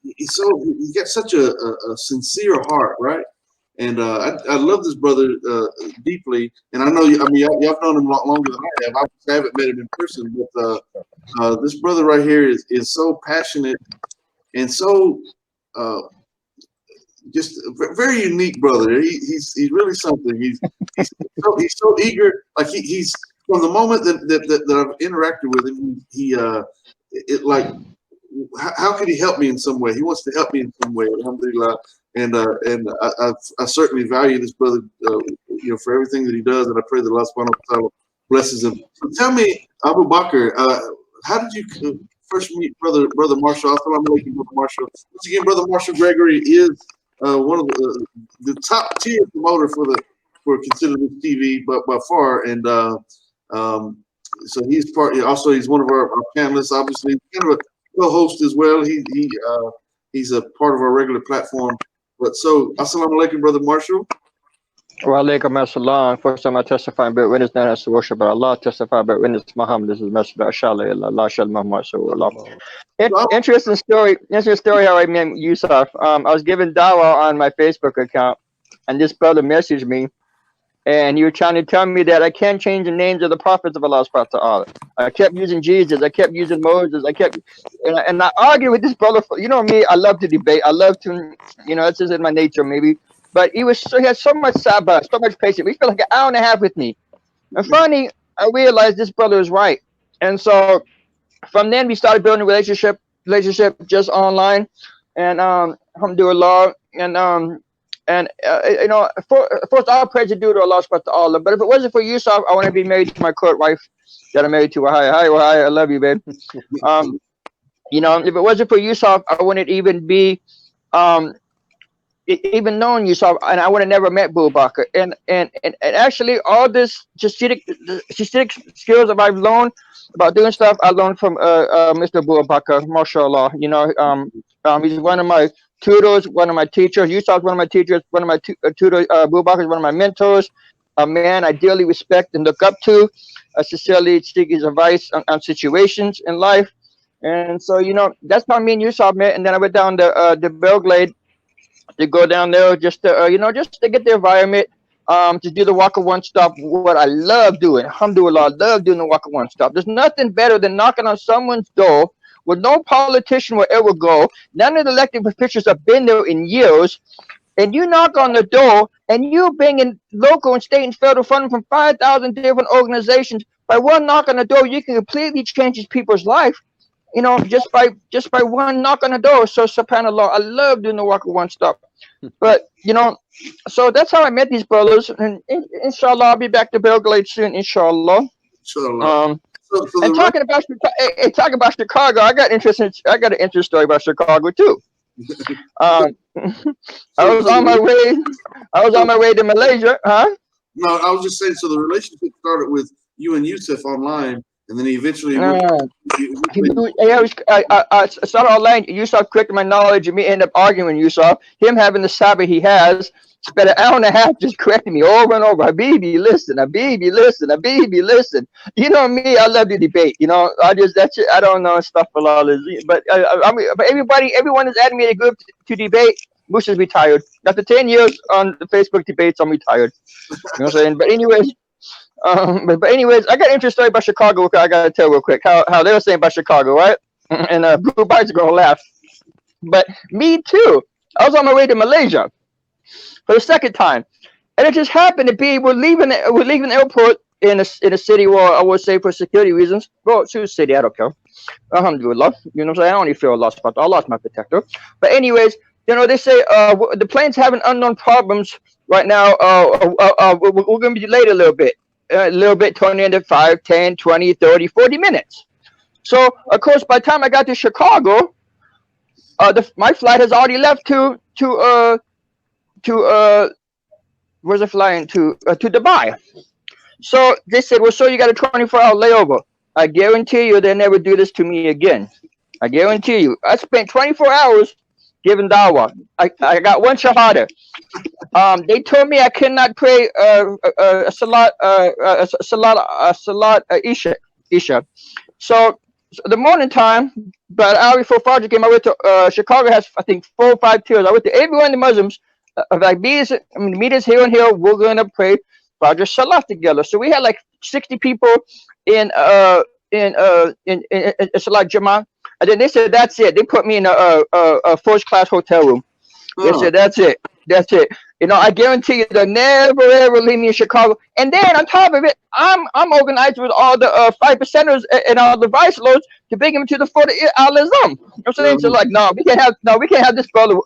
S1: got such a sincere heart, right? And I love this brother deeply, and I know y'all known him a lot longer than I have. I haven't met him in person, but this brother right here is so passionate and so just a very unique brother. He's really something. He's so eager. Like he's from the moment that I've interacted with him, how could he help me in some way? He wants to help me in some way. Alhamdulillah. And I certainly value this brother, for everything that he does, and I pray that Allah subhanahu wa ta'ala blesses him. So tell me, Abu Bakr, how did you first meet Brother Marshall. Assalamu alaikum, Brother Marshall. Once again, Brother Marshall Gregory is one of the top tier promoter for Consider This TV, but by far, and so he's part. Also, he's one of our panelists. Obviously, kind of a co-host as well. He's a part of our regular platform. But so, assalamu alaikum, Brother Marshall.
S3: Wa alaikum assalam. First time I testify and bear witness, not as to worship, but Allah testify, bear witness, Muhammad, this is the message of Ashallah, Allah, Shal Muhammad, Interesting story how I met Yusuf. I was giving dawah on my Facebook account, and this brother messaged me, and he was trying to tell me that I can't change the names of the prophets of Allah subhanahu wa ta'ala. I kept using Jesus, I kept using Moses, and I argued with this brother. You know me, I love to debate, I love to, it's just in my nature maybe. But he had so much sabr, so much patience. We spent like an hour and a half with me. And finally, I realized this brother was right. And so from then we started building a relationship just online. And alhamdulillah. First all praise is due to Allah subhanahu wa ta'ala. But if it wasn't for Yusuf, I want to be married to my current wife that I'm married to. Hi, I love you, babe. If it wasn't for Yusuf, I wouldn't even be even known Yusuf, and I would have never met Bakr. And actually, all this strategic skills that I've learned about doing stuff, I learned from Mr. Bakr, mashallah. He's one of my tutors, one of my teachers. Yusuf's one of my teachers, one of my tutors. Bakr is one of my mentors. A man I dearly respect and look up to. I sincerely seek his advice on situations in life. And so, that's how me and Yusuf met. And then I went down to Belgrade to go down there just to just to get the environment, to do the Walk of One Stop. What I love doing, alhamdulillah, I love doing the Walk of One Stop. There's nothing better than knocking on someone's door where no politician will ever go. None of the elected officials have been there in years, and you knock on the door and you bring in local and state and federal funding from 5,000 different organizations. By one knock on the door, you can completely change these people's life. Just by one knock on the door. So subhanallah, I love doing the Walk of One Stop. But so that's how I met these brothers, and inshallah I'll be back to Belgrade soon, inshallah. And talking about Chicago, I got an interesting story about Chicago too. I was on my way to Malaysia, huh?
S1: No, I was just saying. So the relationship started with you and Yusuf online. And then he eventually
S3: I started online. Yusuf corrected my knowledge, and me end up arguing with Yusuf. Him having the sabbath he has, spent an hour and a half just correcting me over and over. Habibi, listen. Habibi, listen. Habibi, listen. You know me, I love to debate. That's it. I don't know stuff for all this. But everyone is adding me to group to debate. Bush is retired. After 10 years on the Facebook debates, I'm retired. You know what I'm saying? But anyways. But anyways, I got an interesting story about Chicago. I gotta tell real quick how they were saying about Chicago, right? And Blue Bites are gonna laugh. But me too. I was on my way to Malaysia for the second time, and it just happened to be we're leaving the airport in a city where I would say for security reasons. Well, it's a city, I don't care. Alhamdulillah, you know what I'm saying? I only feel lost, but Allah's my protector. But anyways, they say the plane's having unknown problems right now. We're gonna be delayed a little bit, turning into 5, 10, 20, 30, 40 minutes. So, of course, by the time I got to Chicago, my flight has already left to where's it flying to Dubai. So they said, well, so you got a 24-hour layover. I guarantee you they'll never do this to me again. I guarantee you. I spent 24 hours giving dawah. I got one shahada. They told me I cannot pray a salat isha. So the morning time, but an hour before Fajr came, I went to Chicago has I think 4 or 5 tiers. I went to every one of the Muslims. Meet us here and here. We're gonna pray Fajr Salat together. So we had like 60 people in Salat Jama'ah. And then they said, that's it. They put me in a first-class hotel room. They said, that's it. I guarantee you they'll never, ever leave me in Chicago. And then on top of it, I'm organized with all the 5%ers and all the vice lords to bring them to the foot of Al-Islam. You know what I'm saying? So like, we can't have this brother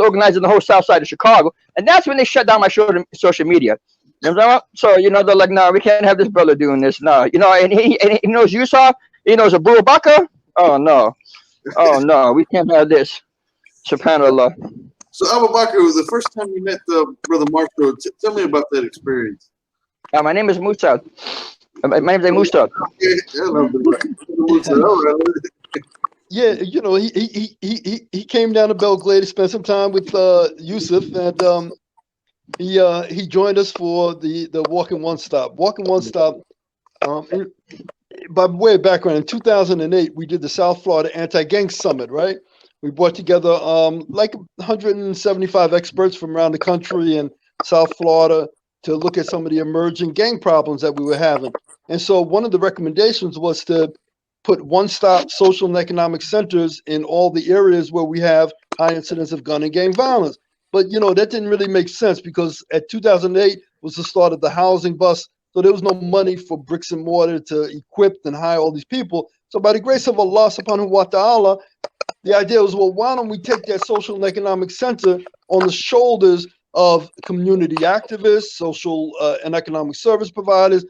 S3: organizing the whole south side of Chicago. And that's when they shut down my social media. You know what I'm saying? So, they're like, we can't have this brother doing this. And he knows Yusuf. He knows Bakr. Oh no. Oh no, we can't have this. Subhanallah.
S1: So Abu Bakr, the first time you met Brother Marshall, tell me about that experience.
S3: My name is Musa. My name is Musa.
S1: Okay, hello, Brother Musa. All right.
S2: Yeah, you know, he came down to Belgrade to spend some time with Yusuf, and he joined us for the Walking One Stop. Walking One Stop. By way of background, in 2008, we did the South Florida Anti-Gang Summit, right? We brought together like 175 experts from around the country and South Florida to look at some of the emerging gang problems that we were having. And so one of the recommendations was to put one-stop social and economic centers in all the areas where we have high incidents of gun and gang violence. But, you know, that didn't really make sense because at 2008 was the start of the housing bust. So there was no money for bricks and mortar to equip and hire all these people. So by the grace of Allah subhanahu wa ta'ala, the idea was, well, why don't we take that social and economic center on the shoulders of community activists, social and economic service providers,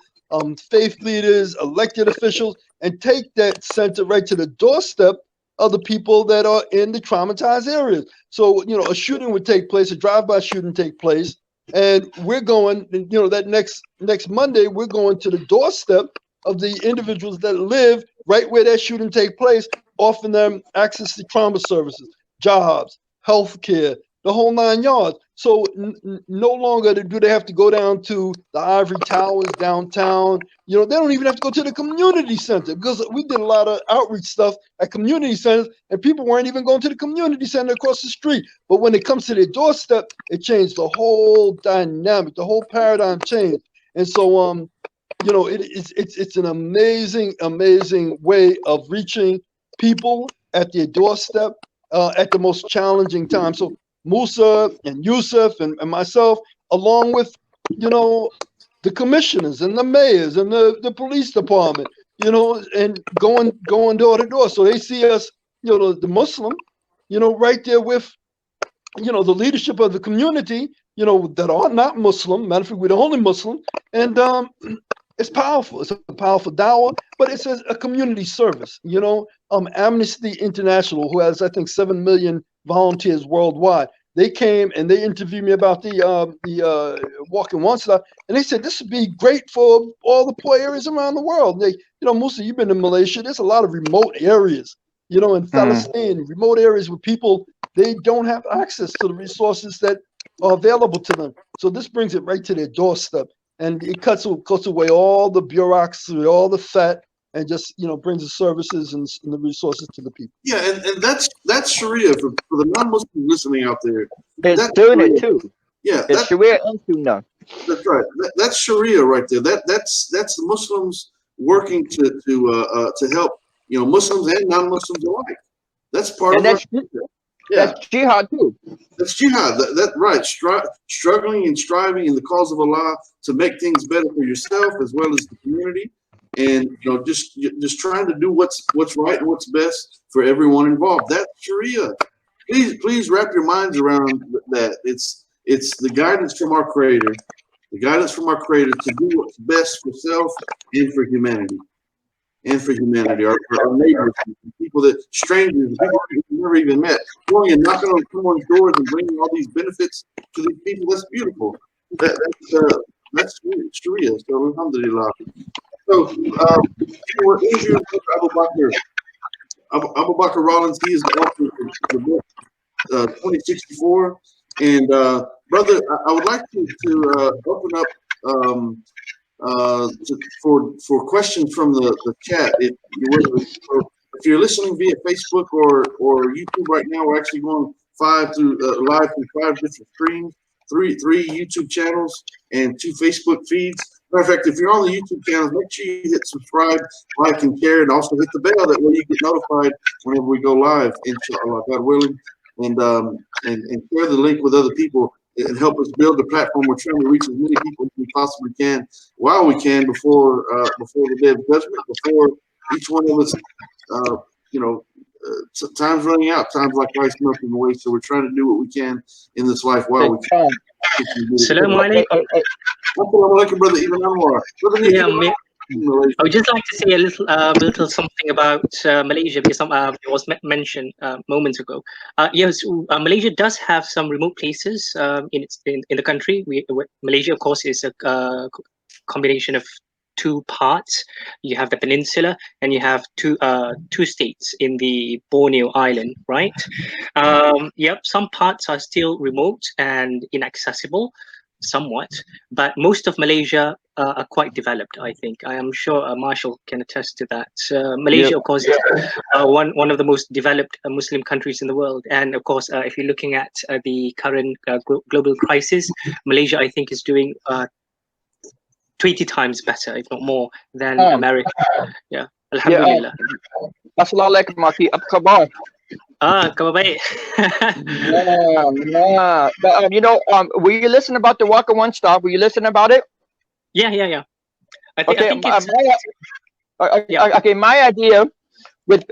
S2: faith leaders, elected officials, and take that center right to the doorstep of the people that are in the traumatized areas. So, you know, a shooting would take place, a drive-by shooting take place, and we're going, you know, that next Monday, we're going to the doorstep of the individuals that live right where that shooting take place, offering them access to trauma services, jobs, healthcare, the whole 9 yards. So no longer do they have to go down to the Ivory Towers downtown. You know, they don't even have to go to the community center because we did a lot of outreach stuff at community centers and people weren't even going to the community center across the street. But when it comes to their doorstep, it changed the whole dynamic, the whole paradigm changed. And so, you know, it's an amazing way of reaching people at their doorstep at the most challenging time. So Musa and Yusuf and myself, along with, you know, the commissioners and the mayors and the police department, you know, and going door to door. So they see us, you know, the Muslim, you know, right there with, you know, the leadership of the community, you know, that are not Muslim. Matter of fact, we're the only Muslim. And it's powerful. It's a powerful dawah, but it's a community service. You know, Amnesty International, who has, I think, 7 million volunteers worldwide, they came and they interviewed me about the Walking One Stop, and they said this would be great for all the poor areas around the world. They, you know, Musa, you've been to Malaysia. There's a lot of remote areas, you know, in Palestine, remote areas where people, they don't have access to the resources that are available to them. So this brings it right to their doorstep, and it cuts away all the bureaucracy, all the fat, and just, you know, brings the services and the resources to the people.
S1: Yeah, and that's Sharia for the non-Muslims listening out there.
S3: It's
S1: That's
S3: doing
S1: Sharia.
S3: it too.
S1: Yeah,
S3: It's Sharia and Sunnah.
S1: that's right. That's Sharia right there. That's the Muslims working to help, you know, Muslims and non-Muslims alike. That's part
S3: And
S1: of
S3: that's
S1: our yeah.
S3: that's jihad too.
S1: That's jihad. That right. Struggling and striving in the cause of Allah to make things better for yourself as well as the community, and, you know, just trying to do what's right and what's best for everyone involved. That's Sharia. Please wrap your minds around that. It's the guidance from our Creator, to do what's best for self and for humanity. Our neighbors, people strangers, people we've never even met, going and knocking on someone's doors and bringing all these benefits to these people. That's beautiful. That's Sharia. So alhamdulillah. So we're interviewing Abu Bakr Rawlins. He is the author of the book 2064. And brother, I would like to open up for questions from the chat. If you're listening via Facebook or YouTube right now, we're actually going live through 5 different streams, three YouTube channels and 2 Facebook feeds. Matter of fact, if you're on the YouTube channels, make sure you hit subscribe, like, and share, and also hit the bell. That way you get notified whenever we go live, inshallah, God willing, and share the link with other people and help us build the platform. We're trying to reach as many people as we possibly can while we can before the day of judgment, before each one of us, you know, time's running out, time's like ice melting away. So we're trying to do what we can in this life while we can.
S4: Assalamu alaikum.
S1: Assalamu alaikum, brother Ibn Anwar.
S4: Yeah,
S1: Malaysia.
S4: I would just like to say a little something about Malaysia, because it was mentioned moments ago. Yes, Malaysia does have some remote places in the country. Malaysia, of course, is a combination of two parts. You have the peninsula, and you have two states in the Borneo Island, right? Yep, some parts are still remote and inaccessible, somewhat, but most of Malaysia are quite developed. I think I am sure Marshall can attest to that. Malaysia, of course, is one of the most developed Muslim countries in the world, and of course, if you're looking at the current global crisis, Malaysia, I think, is doing 20 times better, if not more, than America. Yeah, Alhamdulillah.
S3: Assalamualaikum, Maki. Apa khabar?
S4: Khabar baik.
S3: Yeah. But were you listening about the Walker One Stop? Were you listening about it?
S4: Yeah. I think it's
S3: okay. My idea with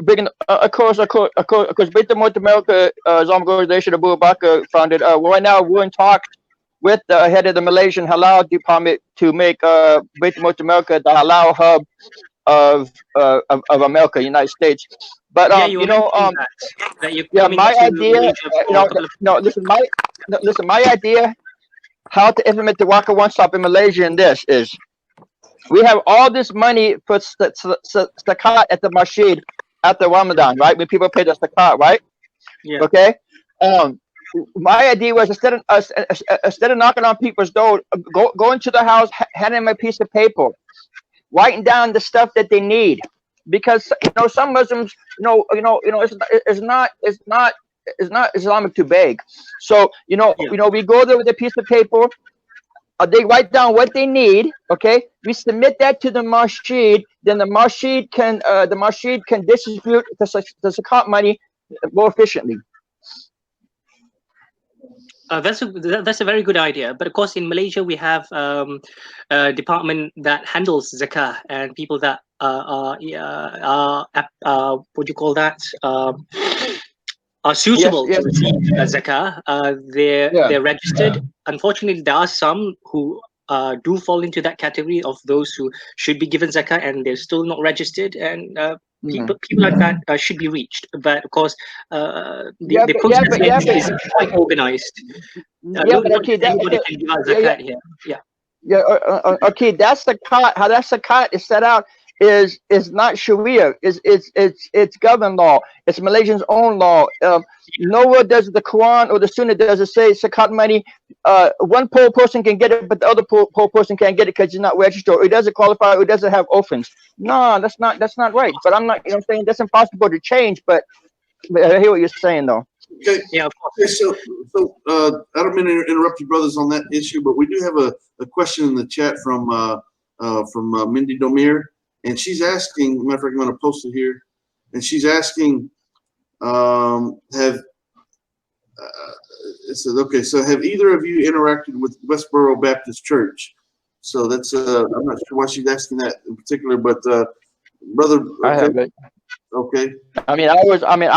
S3: bringing, of course, Bakr America Islamic Organization Abu Bakr founded. Right now, we're in talks with the head of the Malaysian Halal Department to make Bakr America the halal hub of America, United States. But
S4: my
S3: idea, listen, my idea how to implement the Walker One Stop in Malaysia in this is, we have all this money for zakat at the masjid after Ramadan, right? When people pay the zakat, right?
S4: Yeah.
S3: Okay. My idea was, instead of knocking on people's door, go into the house, hand them a piece of paper, writing down the stuff that they need, because some Muslims, it's not Islamic to beg. So we go there with a piece of paper. They write down what they need. Okay, we submit that to the masjid. Then the masjid can distribute the zakat money more efficiently.
S4: That's a very good idea. But of course, in Malaysia, we have a department that handles zakah, and people that are what do you call that? Are suitable to receive zakah. They're registered. Unfortunately, there are some who do fall into that category of those who should be given zakah and they're still not registered, and people like that should be reached. But of course, the process is quite organized. Anybody can give out zakat here.
S3: Okay, that's the cut. How that's the cut is set out is not Sharia. It's government law. It's Malaysians' own law. Nowhere does the Quran or the Sunnah does it say zakat money. One poor person can get it, but the other poor person can't get it because he's not registered. Or it doesn't qualify. Or it doesn't have orphans. No, that's not right. But I'm not. I'm saying that's impossible to change. But I hear what you're saying, though.
S1: Okay.
S4: Yeah, of course.
S1: Okay, so I don't mean to interrupt you, brothers, on that issue, but we do have a question in the chat from Mindy Domer, and she's asking. Matter of fact, I'm going to post it here, and she's asking, it says, okay, so have either of you interacted with Westboro Baptist Church? So that's I'm not sure why she's asking that in particular, but brother, okay.
S3: I have it.
S1: Okay.
S3: I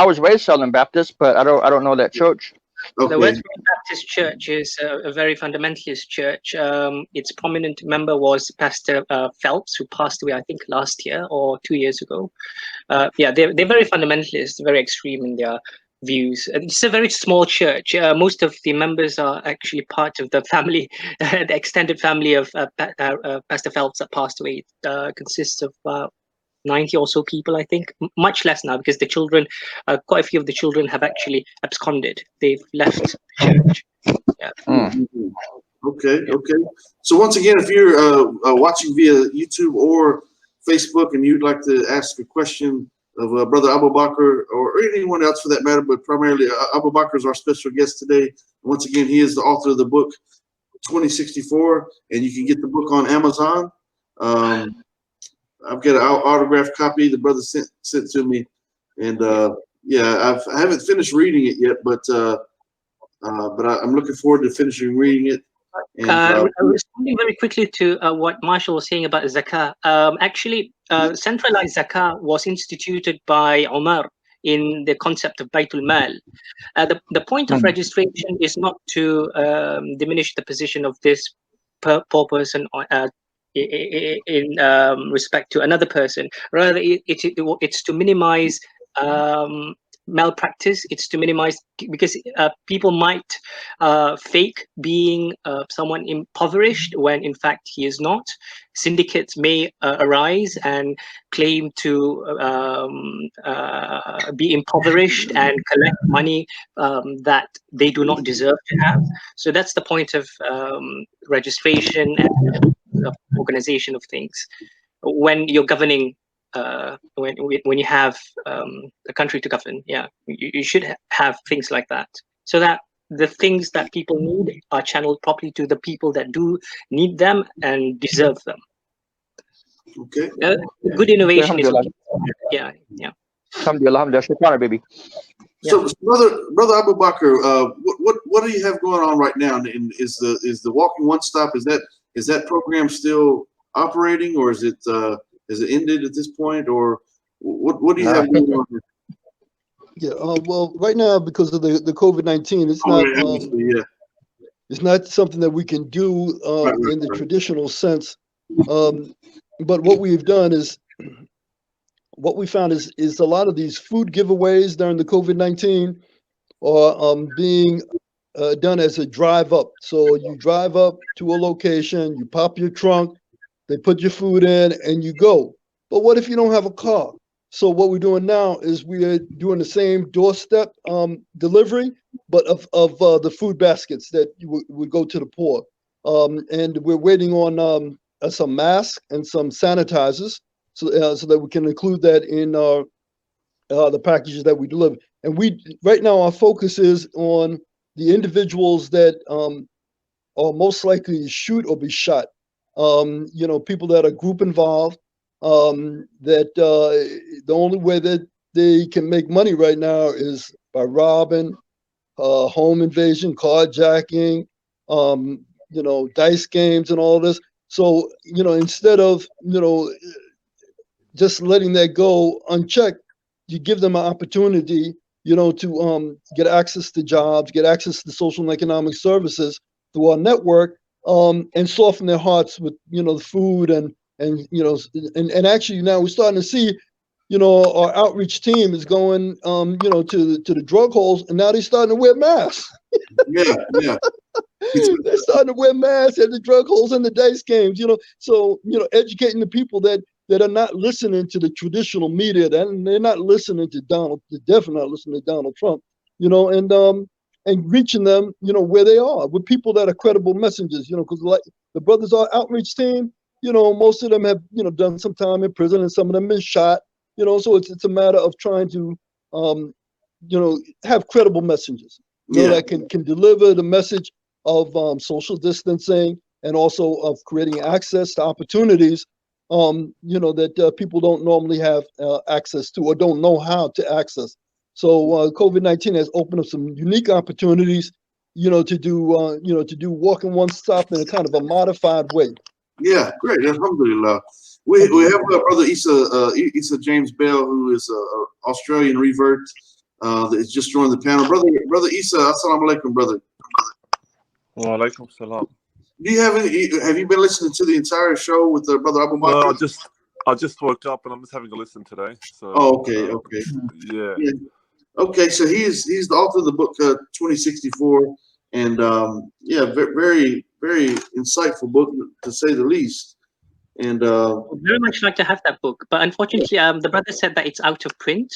S3: was raised Southern Baptist, but I don't know that church.
S1: Okay.
S4: The Westboro Baptist Church is a very fundamentalist church. Its prominent member was Pastor Phelps, who passed away, I think, last year or 2 years ago. They're very fundamentalist, very extreme in their views. It's a very small church. Most of the members are actually part of the family, the extended family of Pastor Phelps that passed away. It consists of 90 or so people, I think. Much less now, because the children, quite a few of the children have actually absconded. They've left the church. Yeah.
S1: Okay. So once again, if you're watching via YouTube or Facebook and you'd like to ask a question of Brother Abu Bakr or anyone else for that matter, but primarily Abu Bakr is our special guest today. Once again, he is the author of the book 2064, and you can get the book on Amazon. I've got an autographed copy the brother sent to me, and I haven't finished reading it yet, but I'm looking forward to finishing reading it. And,
S4: responding very quickly to what Marshall was saying about zakah. Actually, centralized zakah was instituted by Umar in the concept of Baitul Mal. The point of registration is not to diminish the position of this poor person in respect to another person. Rather, it's to minimize malpractice. It's to minimize, because people might fake being someone impoverished when in fact he is not. Syndicates may arise and claim to be impoverished and collect money that they do not deserve to have. So that's the point of registration and organization of things. When you're governing, when you have a country to govern, you should have things like that, so that the things that people need are channeled properly to the people that do need them and deserve them.
S1: Okay.
S4: Good innovation is
S3: Alhamdulillah.
S4: yeah.
S3: Alhamdulillah, shukran, baby.
S1: So, brother Abu Bakr, what do you have going on right now? And is the Walking One Stop, is that program still operating, or is it ended at this point, or what do you have going on?
S2: Yeah, well, right now, because of the COVID-19, it's not it's not something that we can do in the traditional sense. But what we've done is, what we found is a lot of these food giveaways during the COVID-19 are being done as a drive up. So you drive up to a location, you pop your trunk, they put your food in, and you go. But what if you don't have a car? So what we're doing now is we are doing the same doorstep delivery, but of the food baskets that would go to the poor. And we're waiting on some masks and some sanitizers, so that we can include that in the packages that we deliver. And right now our focus is on the individuals that are most likely to shoot or be shot. People that are group involved, that the only way that they can make money right now is by robbing, home invasion, carjacking, dice games and all this. So, instead of, just letting that go unchecked, you give them an opportunity, to get access to jobs, get access to social and economic services through our network, and soften their hearts with, the food and actually now we're starting to see, our outreach team is going, to the drug holes, and now they're starting to wear masks.
S1: Yeah.
S2: They're starting to wear masks at the drug holes and the dice games, So, educating the people that are not listening to the traditional media, they're not listening to they're definitely not listening to Donald Trump, and reaching them, where they are with people that are credible messengers, because like the brothers, our outreach team, most of them have, done some time in prison, and some of them been shot, so it's a matter of trying to, have credible messengers, that can deliver the message of social distancing, and also of creating access to opportunities, that people don't normally have access to, or don't know how to access. So COVID-19 has opened up some unique opportunities, to do Walking One Stop in a kind of a modified way.
S1: Yeah, great. Alhamdulillah. We have Brother Issa James Bell, who is an Australian revert, that has just joined the panel. Brother Issa, assalamu alaikum, brother.
S6: Wa alaikum salam.
S1: Do you have you been listening to the entire show with Brother Abu Bakr?
S6: No, I just woke up and I'm just having a listen today. So.
S1: Okay.
S6: Yeah.
S1: Okay, so he's the author of the book 2064, and very, very insightful book, to say the least. And
S4: I'd very much like to have that book, but unfortunately, the brother said that it's out of print.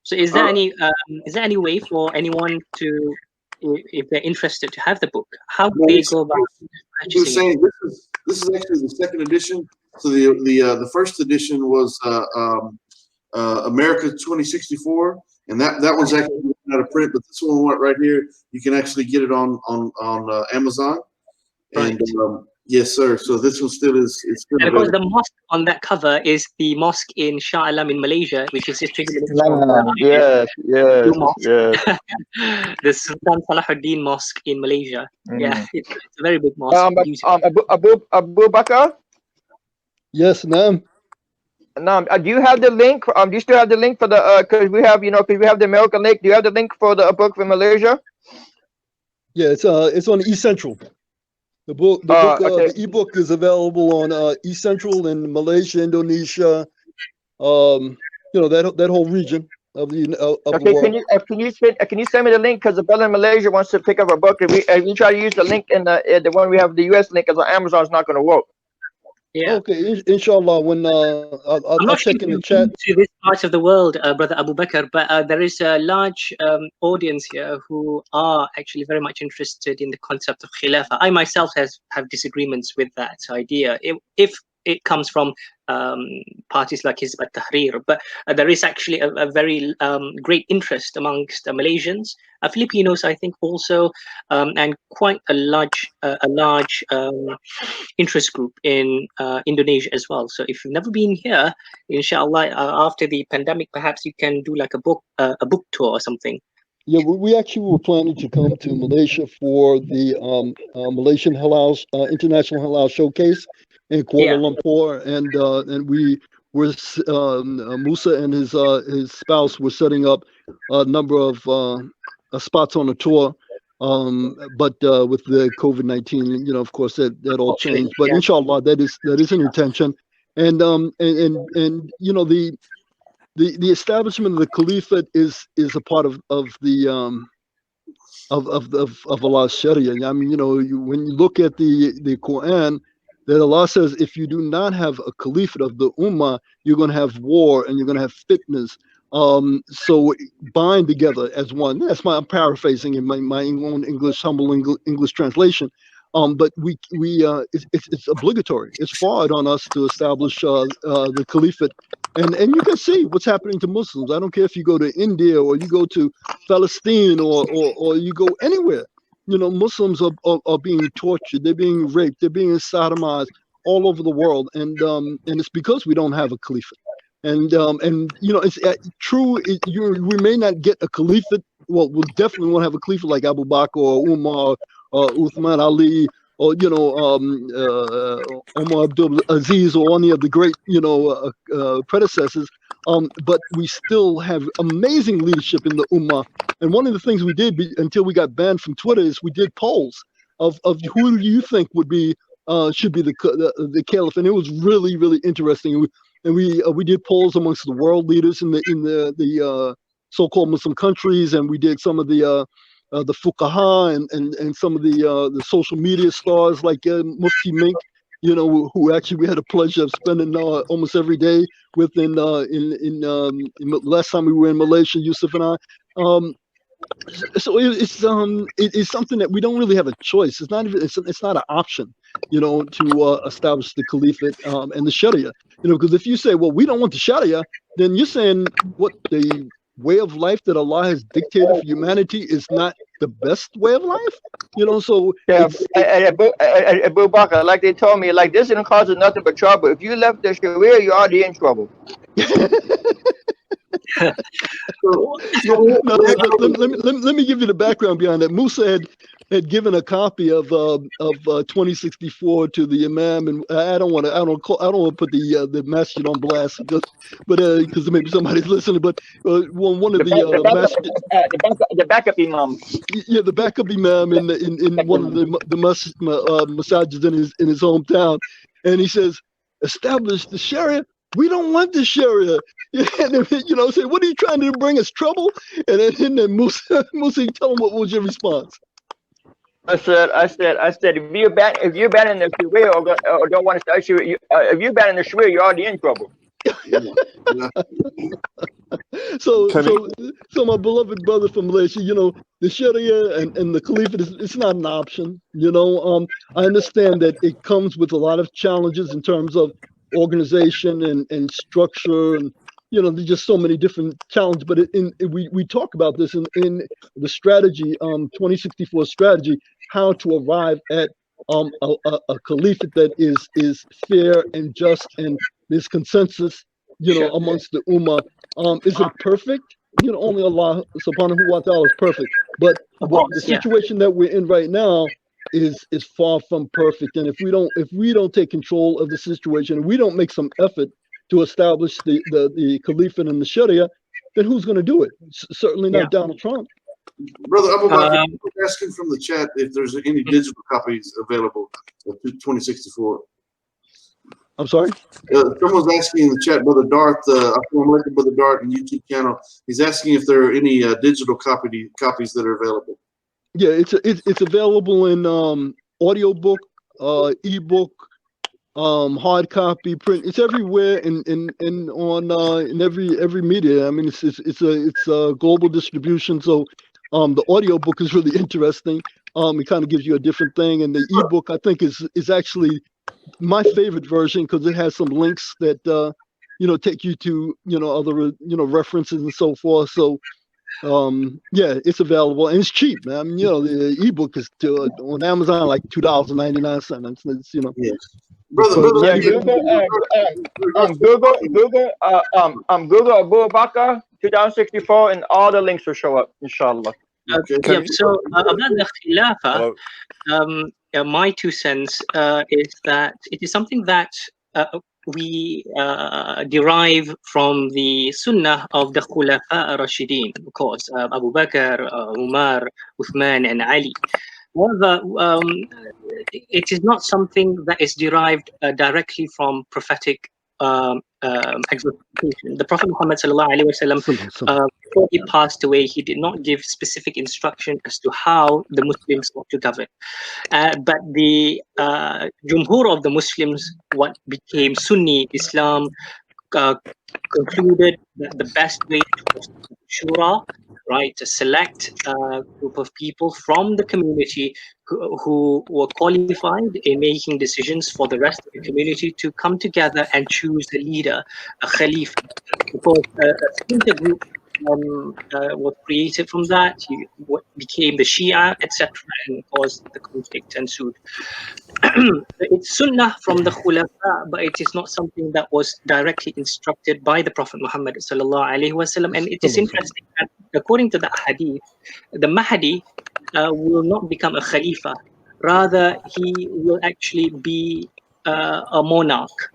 S4: So is there any way for anyone to, if they're interested, to have the book? How do they go about purchasing it?
S1: This is actually the second edition. So the first edition was America 2064, and that one's actually out of print. But this one right here, you can actually get it on Amazon.
S4: Right.
S1: And yes, sir. So this one still is. It's still
S4: and of course, the mosque on that cover is the mosque in Shah Alam in Malaysia, which is District
S3: Yes.
S4: the Sultan Salahuddin Mosque in Malaysia. Yeah, it's a very big mosque.
S3: Abu Bakr?
S2: Yes, ma'am.
S3: Do you have the link? Do you still have the link for the? Because we have the American link. Do you have the link for the book from Malaysia?
S2: Yeah, it's on East Central.
S3: Okay.
S2: The ebook is available on East Central in Malaysia, Indonesia, that whole region of the
S3: Okay,
S2: world.
S3: can you send me the link, because the brother in Malaysia wants to pick up a book. If we try to use the link in the one we have, the US link, because on Amazon is not going to work.
S4: Yeah.
S2: Okay, inshallah. When
S4: I'm
S2: I'll
S4: not
S2: check
S4: sure
S2: in the
S4: if
S2: chat.
S4: you've been to this part of the world, Brother Abu Bakr, but there is a large audience here who are actually very much interested in the concept of Khilafah. I myself have disagreements with that idea. If it comes from parties like Hizb ut-Tahrir, but there is actually a very great interest amongst Malaysians, Filipinos, I think also, and quite a large interest group in Indonesia as well. So if you've never been here, inshallah, after the pandemic, perhaps you can do like a book tour or something.
S2: Yeah, we actually were planning to come to Malaysia for the Malaysian Halal International Halal Showcase in Kuala Lumpur, and we were Musa and his spouse were setting up a number of spots on the tour, but with the COVID-19, of course that all changed. But inshallah, that is an intention, and the establishment of the caliphate is a part of Allah's Sharia. I mean, when you look at the Quran, that Allah says if you do not have a caliphate of the Ummah, you're going to have war and you're going to have fitnas. So bind together as one. I'm paraphrasing in my own humble English translation. But it's obligatory. It's forward on us to establish the caliphate, and you can see what's happening to Muslims. I don't care if you go to India or you go to Palestine or you go anywhere. Muslims are being tortured. They're being raped. They're being sodomized all over the world, and it's because we don't have a caliphate. And it's true. We may not get a caliphate. Well, we'll definitely won't have a caliphate like Abu Bakr or Umar or Uthman Ali or Omar Abdul Aziz or any of the great predecessors. But we still have amazing leadership in the Ummah. And one of the things we did until we got banned from Twitter is we did polls of who do you think would be should be the caliph, and it was really, really interesting. And we did polls amongst the world leaders in the so-called Muslim countries, and we did some of the fuqaha and some of the social media stars like Mufti Mink, who actually we had the pleasure of spending almost every day with in last time we were in Malaysia, Yusuf and I. So it's something that we don't really have a choice. It's not even it's not an option, to establish the caliphate and the Sharia. Because if you say, well, we don't want the Sharia, then you're saying what the way of life that Allah has dictated for humanity is not the best way of life. So
S3: Abu Bakr, like they told me, like this didn't cause nothing but trouble. If you left the Sharia, you're already in trouble.
S2: Let me give you the background behind that. Musa had given a copy of 2064 to the Imam, and I don't want to put the masjid on blast, because maybe somebody's listening. But one of
S3: the backup Imam.
S2: Yeah, the backup Imam in one of the masajids in his hometown, and he says, "Establish the Sharia. We don't want the Sharia." And say, "What are you trying to bring us trouble?" And then Musa, you tell him what was your response?
S3: I said, if you're banning the Sharia or don't want to start Sharia, if you're banning the Sharia, you're already in trouble.
S2: So my beloved brother from Malaysia, the Sharia and the Caliphate it's not an option. I understand that it comes with a lot of challenges in terms of organization and structure, and there's just so many different challenges. But we talk about this in the strategy, 2064 strategy, how to arrive at a caliphate that is fair and just, and there's consensus, amongst the ummah. Is it perfect? Only Allah subhanahu wa ta'ala is perfect. But the situation that we're in right now is far from perfect. And if we don't take control of the situation, and we don't make some effort to establish the caliphate and the Sharia, then who's going to do it? Certainly not Donald Trump.
S1: Brother Abu Bakr, asking from the chat if there's any digital copies available of 2064.
S2: I'm sorry.
S1: Someone's asking in the chat, Brother Darth, Brother Darth, and YouTube channel. He's asking if there are any digital copies that are available.
S2: Yeah, it's available in audiobook, ebook, hard copy, print. It's everywhere in every media. I mean, it's a global distribution. So the audiobook is really interesting. It kind of gives you a different thing, and the ebook I think is actually my favorite version because it has some links that take you to other references and so forth. So yeah, it's available and it's cheap, man. I mean, the ebook is on Amazon like $2.99. It's
S1: Yes. Brother,
S3: Yeah, Google Abu Bakr 2064 and all the links will show up, inshallah.
S4: Yeah, so about the Khilafah, my 2 cents is that it is something that we derive from the Sunnah of the Khulafa Rashidin, of course, Abu Bakr, Umar, Uthman, and Ali. However, it is not something that is derived directly from prophetic exhortation. The Prophet Muhammad before he passed away, he did not give specific instruction as to how the Muslims ought to govern. But the Jumhur of the Muslims, what became Sunni Islam, concluded that the best way was shura, right, to select a group of people from the community who were qualified in making decisions for the rest of the community to come together and choose a leader, a Khalifa. Because a splinter group was created from that, what became the Shia, etc., and caused the conflict ensued. It's sunnah from the khulafa, but it is not something that was directly instructed by the Prophet Muhammad sallallahu alaihi wasallam. And it is interesting that according to the hadith, the Mahdi will not become a Khalifa. Rather, he will actually be a monarch.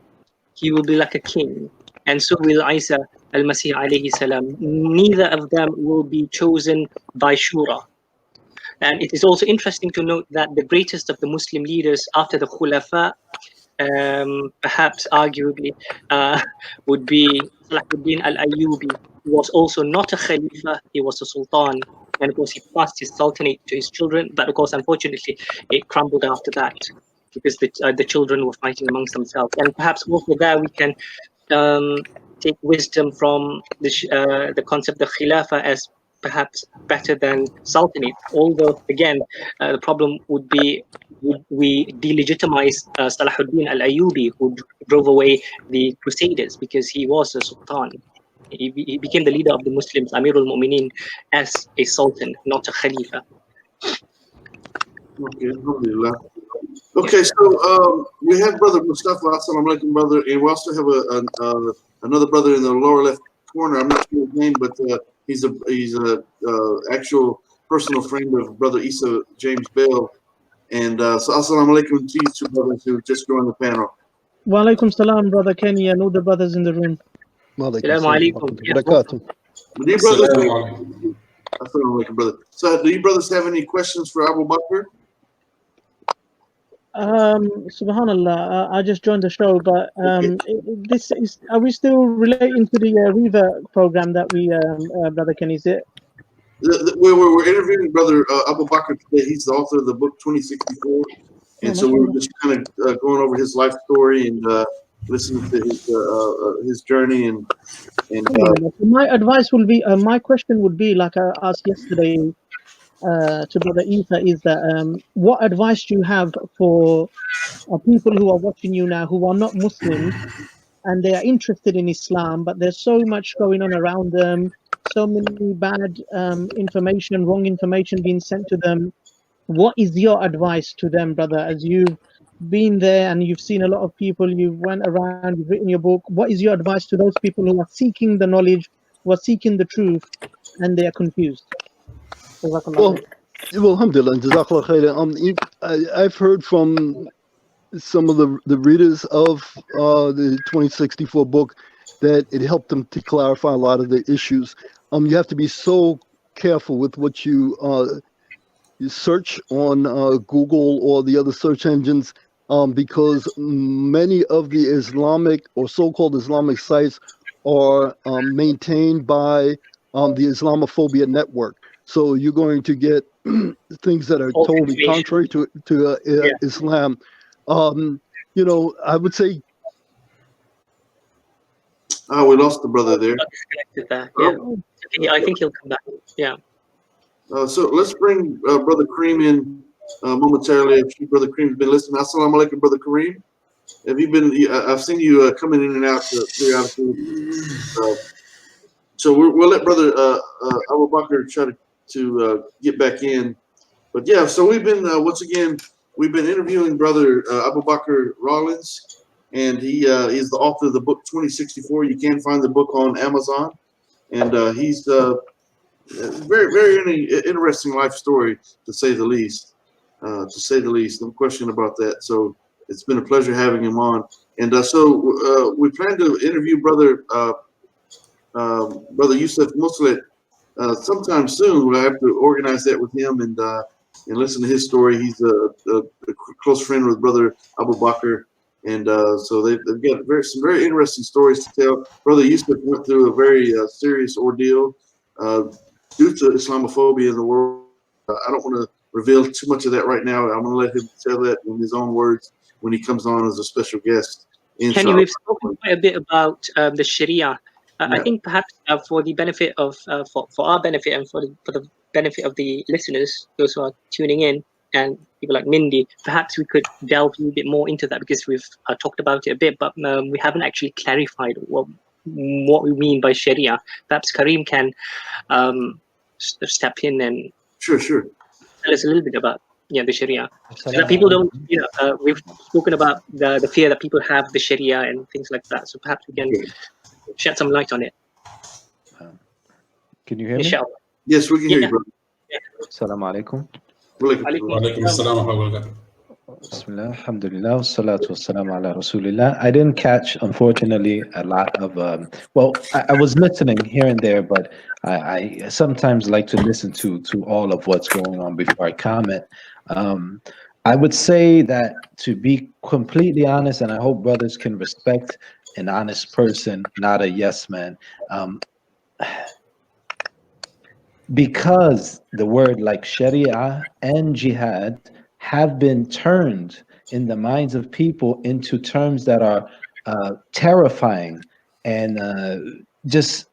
S4: He will be like a king. And so will Isa al-Masih alayhi salam. Neither of them will be chosen by shura. And it is also interesting to note that the greatest of the Muslim leaders after the Khulafa, perhaps arguably, would be Salahuddin al-Ayyubi, who was also not a Khalifa, he was a Sultan. And of course, he passed his sultanate to his children, but of course, unfortunately, it crumbled after that because the children were fighting amongst themselves. And perhaps also there we can take wisdom from the concept of Khilafah as perhaps better than sultanate, although again the problem would be, would we delegitimize Salahuddin al-Ayyubi, who drove away the Crusaders, because he was a sultan. He became the leader of the Muslims, Amirul Mu'minin, as a sultan, not a khalifa.
S1: Okay, alhamdulillah. Okay, so we have Brother Mustafa, assalamu alaikum, brother, and we also have another brother in the lower left corner. I'm not sure his name, but he's a actual personal friend of Brother Isa James Bell. And so assalamu alaikum to you two brothers who just joined the panel.
S7: Wa alaikum salam, Brother Kenny, and all the brothers in the room.
S1: Assalamu alaikum, brother. So do you brothers have any questions for Abu Bakr?
S7: Subhanallah, I just joined the show, but this is, are we still relating to the Riva program that we, Brother Kenny, is it?
S1: We're interviewing Brother Abu Bakr today. He's the author of the book 2064. And so we were just kind of going over his life story and listening to his journey. And
S7: my advice will be, my question would be, like I asked yesterday to Brother Isa, is that what advice do you have for people who are watching you now who are not Muslims and they are interested in Islam, but there's so much going on around them, so many bad information, wrong information being sent to them? What is your advice to them, brother, as you've been there and you've seen a lot of people, you've went around, you've written your book? What is your advice to those people who are seeking the knowledge, who are seeking the truth, and they are confused?
S2: Well, alhamdulillah, jazakallah khairan. I've heard from some of the readers of the 2064 book that it helped them to clarify a lot of the issues. You have to be so careful with what you you search on Google or the other search engines, because many of the Islamic or so-called Islamic sites are maintained by the Islamophobia network. So you're going to get things that are
S4: False
S2: totally
S4: information.
S2: contrary to
S4: Yeah.
S2: Islam. I would say.
S1: Oh, we lost the brother there.
S4: Got disconnected there. Yeah. Okay, I think he'll come back. Yeah.
S1: So let's bring Brother Kareem in momentarily. If Brother Kareem's been listening. Assalamu alaikum, Brother Kareem. Have you been? I've seen you coming in and out periodically. So we'll let Brother Abu Bakr try to get back in. But yeah, so we've been we've been interviewing Brother Abu Bakr Rawlins, and he is the author of the book 2064. You can find the book on Amazon, and he's very very interesting life story to say the least. No question about that. So it's been a pleasure having him on, and so we plan to interview Brother Yusuf Muslet sometime soon. We'll have to organize that with him and listen to his story. He's a close friend with Brother Abu Bakr, and so they've got some very interesting stories to tell. Brother Yusuf went through a very serious ordeal due to Islamophobia in the world. I don't want to reveal too much of that right now. I'm going to let him tell that in his own words when he comes on as a special guest.
S4: Kenny, we've spoken quite a bit about the Sharia. I think perhaps for the benefit of for our benefit and for the benefit of the listeners, those who are tuning in, and people like Mindy, perhaps we could delve a little bit more into that, because we've talked about it a bit, but we haven't actually clarified what we mean by Sharia. Perhaps Kareem can step in and
S1: sure
S4: tell us a little bit about the Sharia, so that people don't. We've spoken about the fear that people have the Sharia and things like that. So perhaps we can shed some light on it.
S8: Can you hear me?
S4: Inshallah.
S1: Yes, we can hear you, brother.
S8: Assalamu alaikum.
S9: Walaikum assalam wa rahmatullah.
S8: Bismillah, alhamdulillah, salatu wassalamu ala rasulillah. I didn't catch, unfortunately, a lot of, I was listening here and there, but I sometimes like to listen to all of what's going on before I comment. I would say that, to be completely honest, and I hope brothers can respect an honest person, not a yes man, because the word like Sharia and jihad have been turned in the minds of people into terms that are terrifying and just,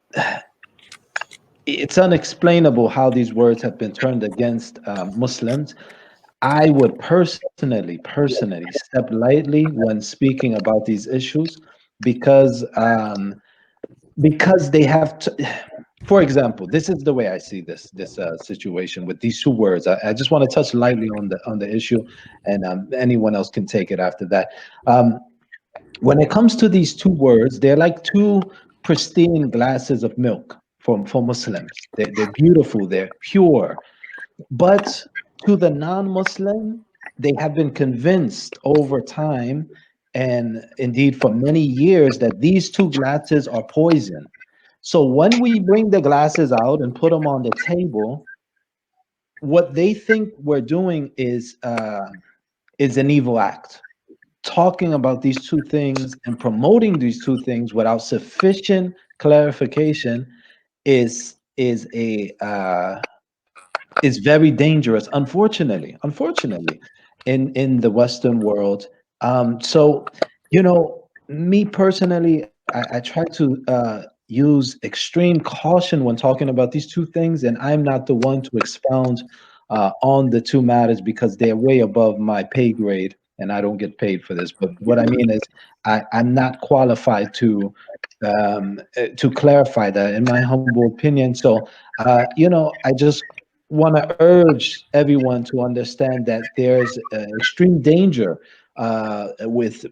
S8: it's unexplainable how these words have been turned against Muslims. I would personally step lightly when speaking about these issues, because they have to, for example, this is the way I see this situation with these two words. I just want to touch lightly on the issue, and anyone else can take it after that. When it comes to these two words, they're like two pristine glasses of milk for Muslims. They're beautiful, they're pure, but to the non-Muslim, they have been convinced over time, and indeed for many years, that these two glasses are poison. So when we bring the glasses out and put them on the table, what they think we're doing is an evil act. Talking about these two things and promoting these two things without sufficient clarification is very dangerous, unfortunately, in the Western world. So, me personally, I try to use extreme caution when talking about these two things, and I'm not the one to expound on the two matters, because they're way above my pay grade, and I don't get paid for this. But what I mean is, I'm not qualified to clarify that, in my humble opinion. So, I just want to urge everyone to understand that there's extreme danger with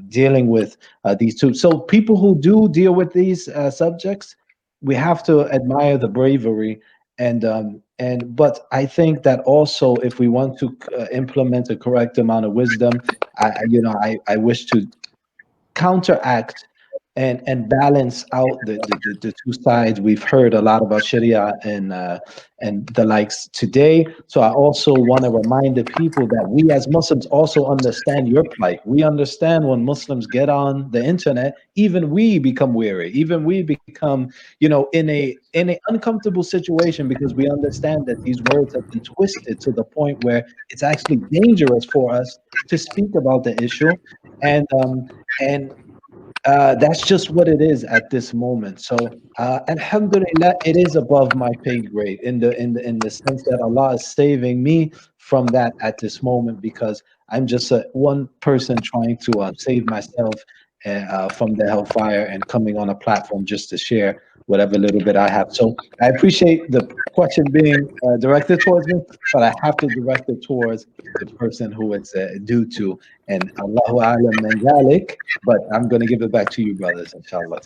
S8: dealing with these two. So people who do deal with these subjects, we have to admire the bravery, but I think that also, if we want to implement a correct amount of wisdom, I wish to counteract and balance out the two sides. We've heard a lot about Sharia and the likes today. So I also want to remind the people that we as Muslims also understand your plight. We understand when Muslims get on the internet, even we become weary, even we become, in a uncomfortable situation, because we understand that these words have been twisted to the point where it's actually dangerous for us to speak about the issue. And that's just what it is at this moment. So alhamdulillah, it is above my pay grade in the sense that Allah is saving me from that at this moment, because I'm just one person trying to save myself from the hellfire and coming on a platform just to share whatever little bit I have. So I appreciate the question being directed towards me, but I have to direct it towards the person who it's due to, and Allahu A'lam min dhalik. But I'm going to give it back to you, brothers, inshallah.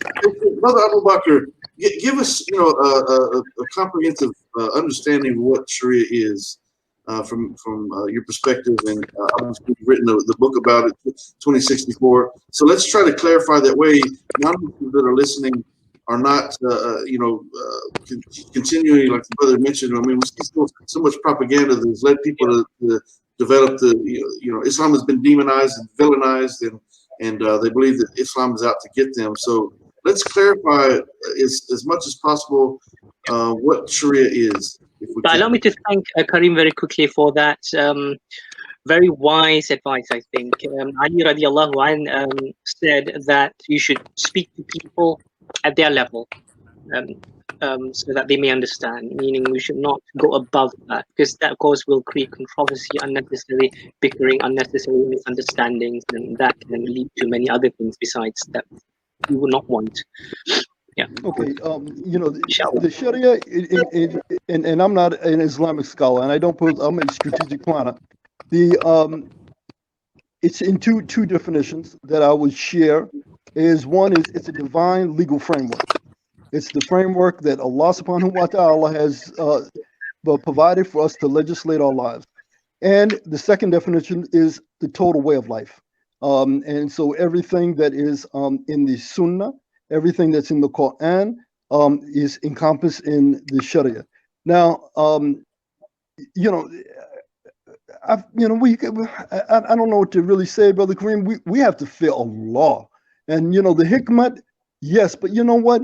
S1: Brother Abu Bakr, give us, a comprehensive understanding of what Sharia is from your perspective, and obviously you've written the book about it, 2064. So let's try to clarify that way. Non-Muslims that are listening are not, continuing, like the brother mentioned. I mean, we see so much propaganda that has led people to develop Islam has been demonized and villainized, and they believe that Islam is out to get them. So let's clarify as much as possible what Sharia is.
S4: But allow me to thank Karim very quickly for that very wise advice, I think. Ali radiallahu anh said that you should speak to people at their level so that they may understand, meaning we should not go above that, because that, of course, will create controversy, unnecessary bickering, unnecessary misunderstandings, and that can lead to many other things besides that we would not want. Yeah.
S2: Okay. The Sharia, and I'm not an Islamic scholar, and I'm a strategic planner. It's in two definitions that I would share. One is it's a divine legal framework. It's the framework that Allah subhanahu wa ta'ala has provided for us to legislate our lives. And the second definition is the total way of life. And so everything that is in the Sunnah, everything that's in the Quran is encompassed in the Sharia. Now, I don't know what to really say, Brother Kareem. We have to fear Allah. And, the hikmah, yes, but you know what?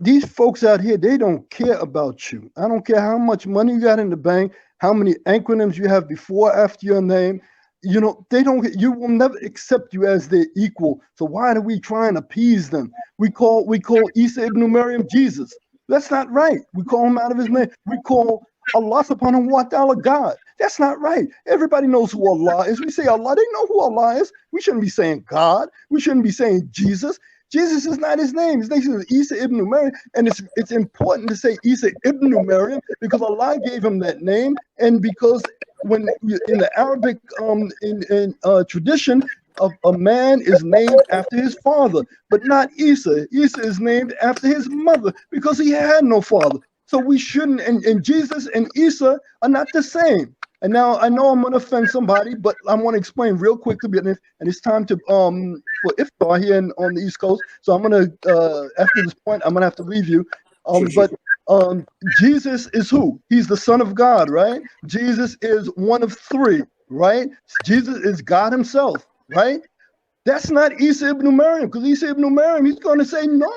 S2: These folks out here, they don't care about you. I don't care how much money you got in the bank, how many acronyms you have before, after your name. You will never accept you as their equal. So why do we try and appease them? We call Isa ibn Maryam Jesus. That's not right. We call him out of his name. We call Allah subhanahu wa ta'ala God. That's not right. Everybody knows who Allah is. We say Allah, they know who Allah is. We shouldn't be saying God. We shouldn't be saying Jesus. Jesus is not his name. His name is Isa ibn Maryam, and it's important to say Isa ibn Maryam because Allah gave him that name, and because when in the Arabic tradition, a man is named after his father, but not Isa. Isa is named after his mother because he had no father. So we shouldn't. And Jesus and Isa are not the same. And now I know I'm gonna offend somebody, but I want to explain real quick to business. And it's time to for iftar here on the East Coast. So I'm gonna after this point I'm gonna have to leave you. But Jesus is who? He's the Son of God, right? Jesus is one of three, right? Jesus is God Himself, right? That's not Isa ibn Maryam, because Isa ibn Maryam, he's going to say, no,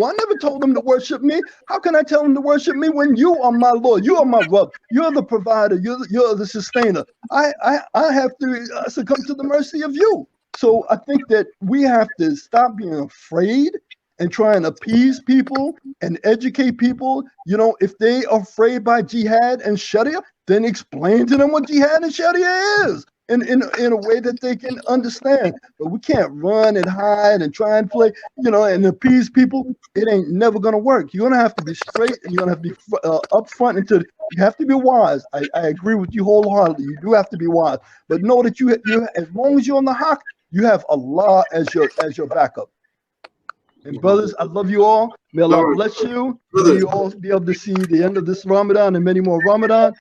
S2: I never told him to worship me. How can I tell him to worship me when you are my Lord? You are my Rabb. You're the provider. You're the sustainer. I have to succumb to the mercy of you. So I think that we have to stop being afraid and try and appease people and educate people. If they are afraid by jihad and Sharia, then explain to them what jihad and Sharia is. In a way that they can understand. But we can't run and hide and try and play, and appease people. It ain't never gonna work. You're gonna have to be straight, and you're gonna have to be upfront. You have to be wise. I agree with you wholeheartedly. You do have to be wise. But know that you as long as you're on the haq, you have Allah as your backup. And brothers, I love you all. May Allah bless you. May you all be able to see the end of this Ramadan and many more Ramadan.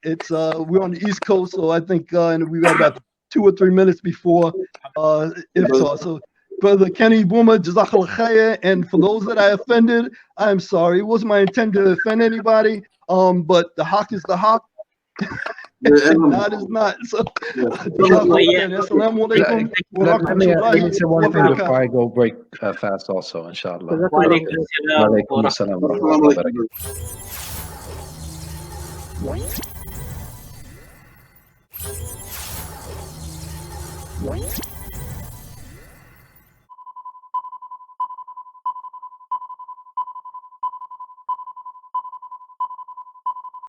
S2: It's we're on the East Coast, so I think and we got about 2 or 3 minutes before iftar. So Brother Kenny Boomer, Jazakallah khair. And for those that I offended, I'm sorry. It wasn't my intent to offend anybody. But the hawk is the hawk. And not is not. So, Assalamu alaikum wa
S8: Let me
S2: rahmatullahi
S8: say
S2: wa
S8: one thing before
S2: barakatuh.
S8: I go break fast also, inshallah.
S4: Wa alaikum assalam wa
S8: Walaikum assalam wa rahmatullahi wa barakatuh.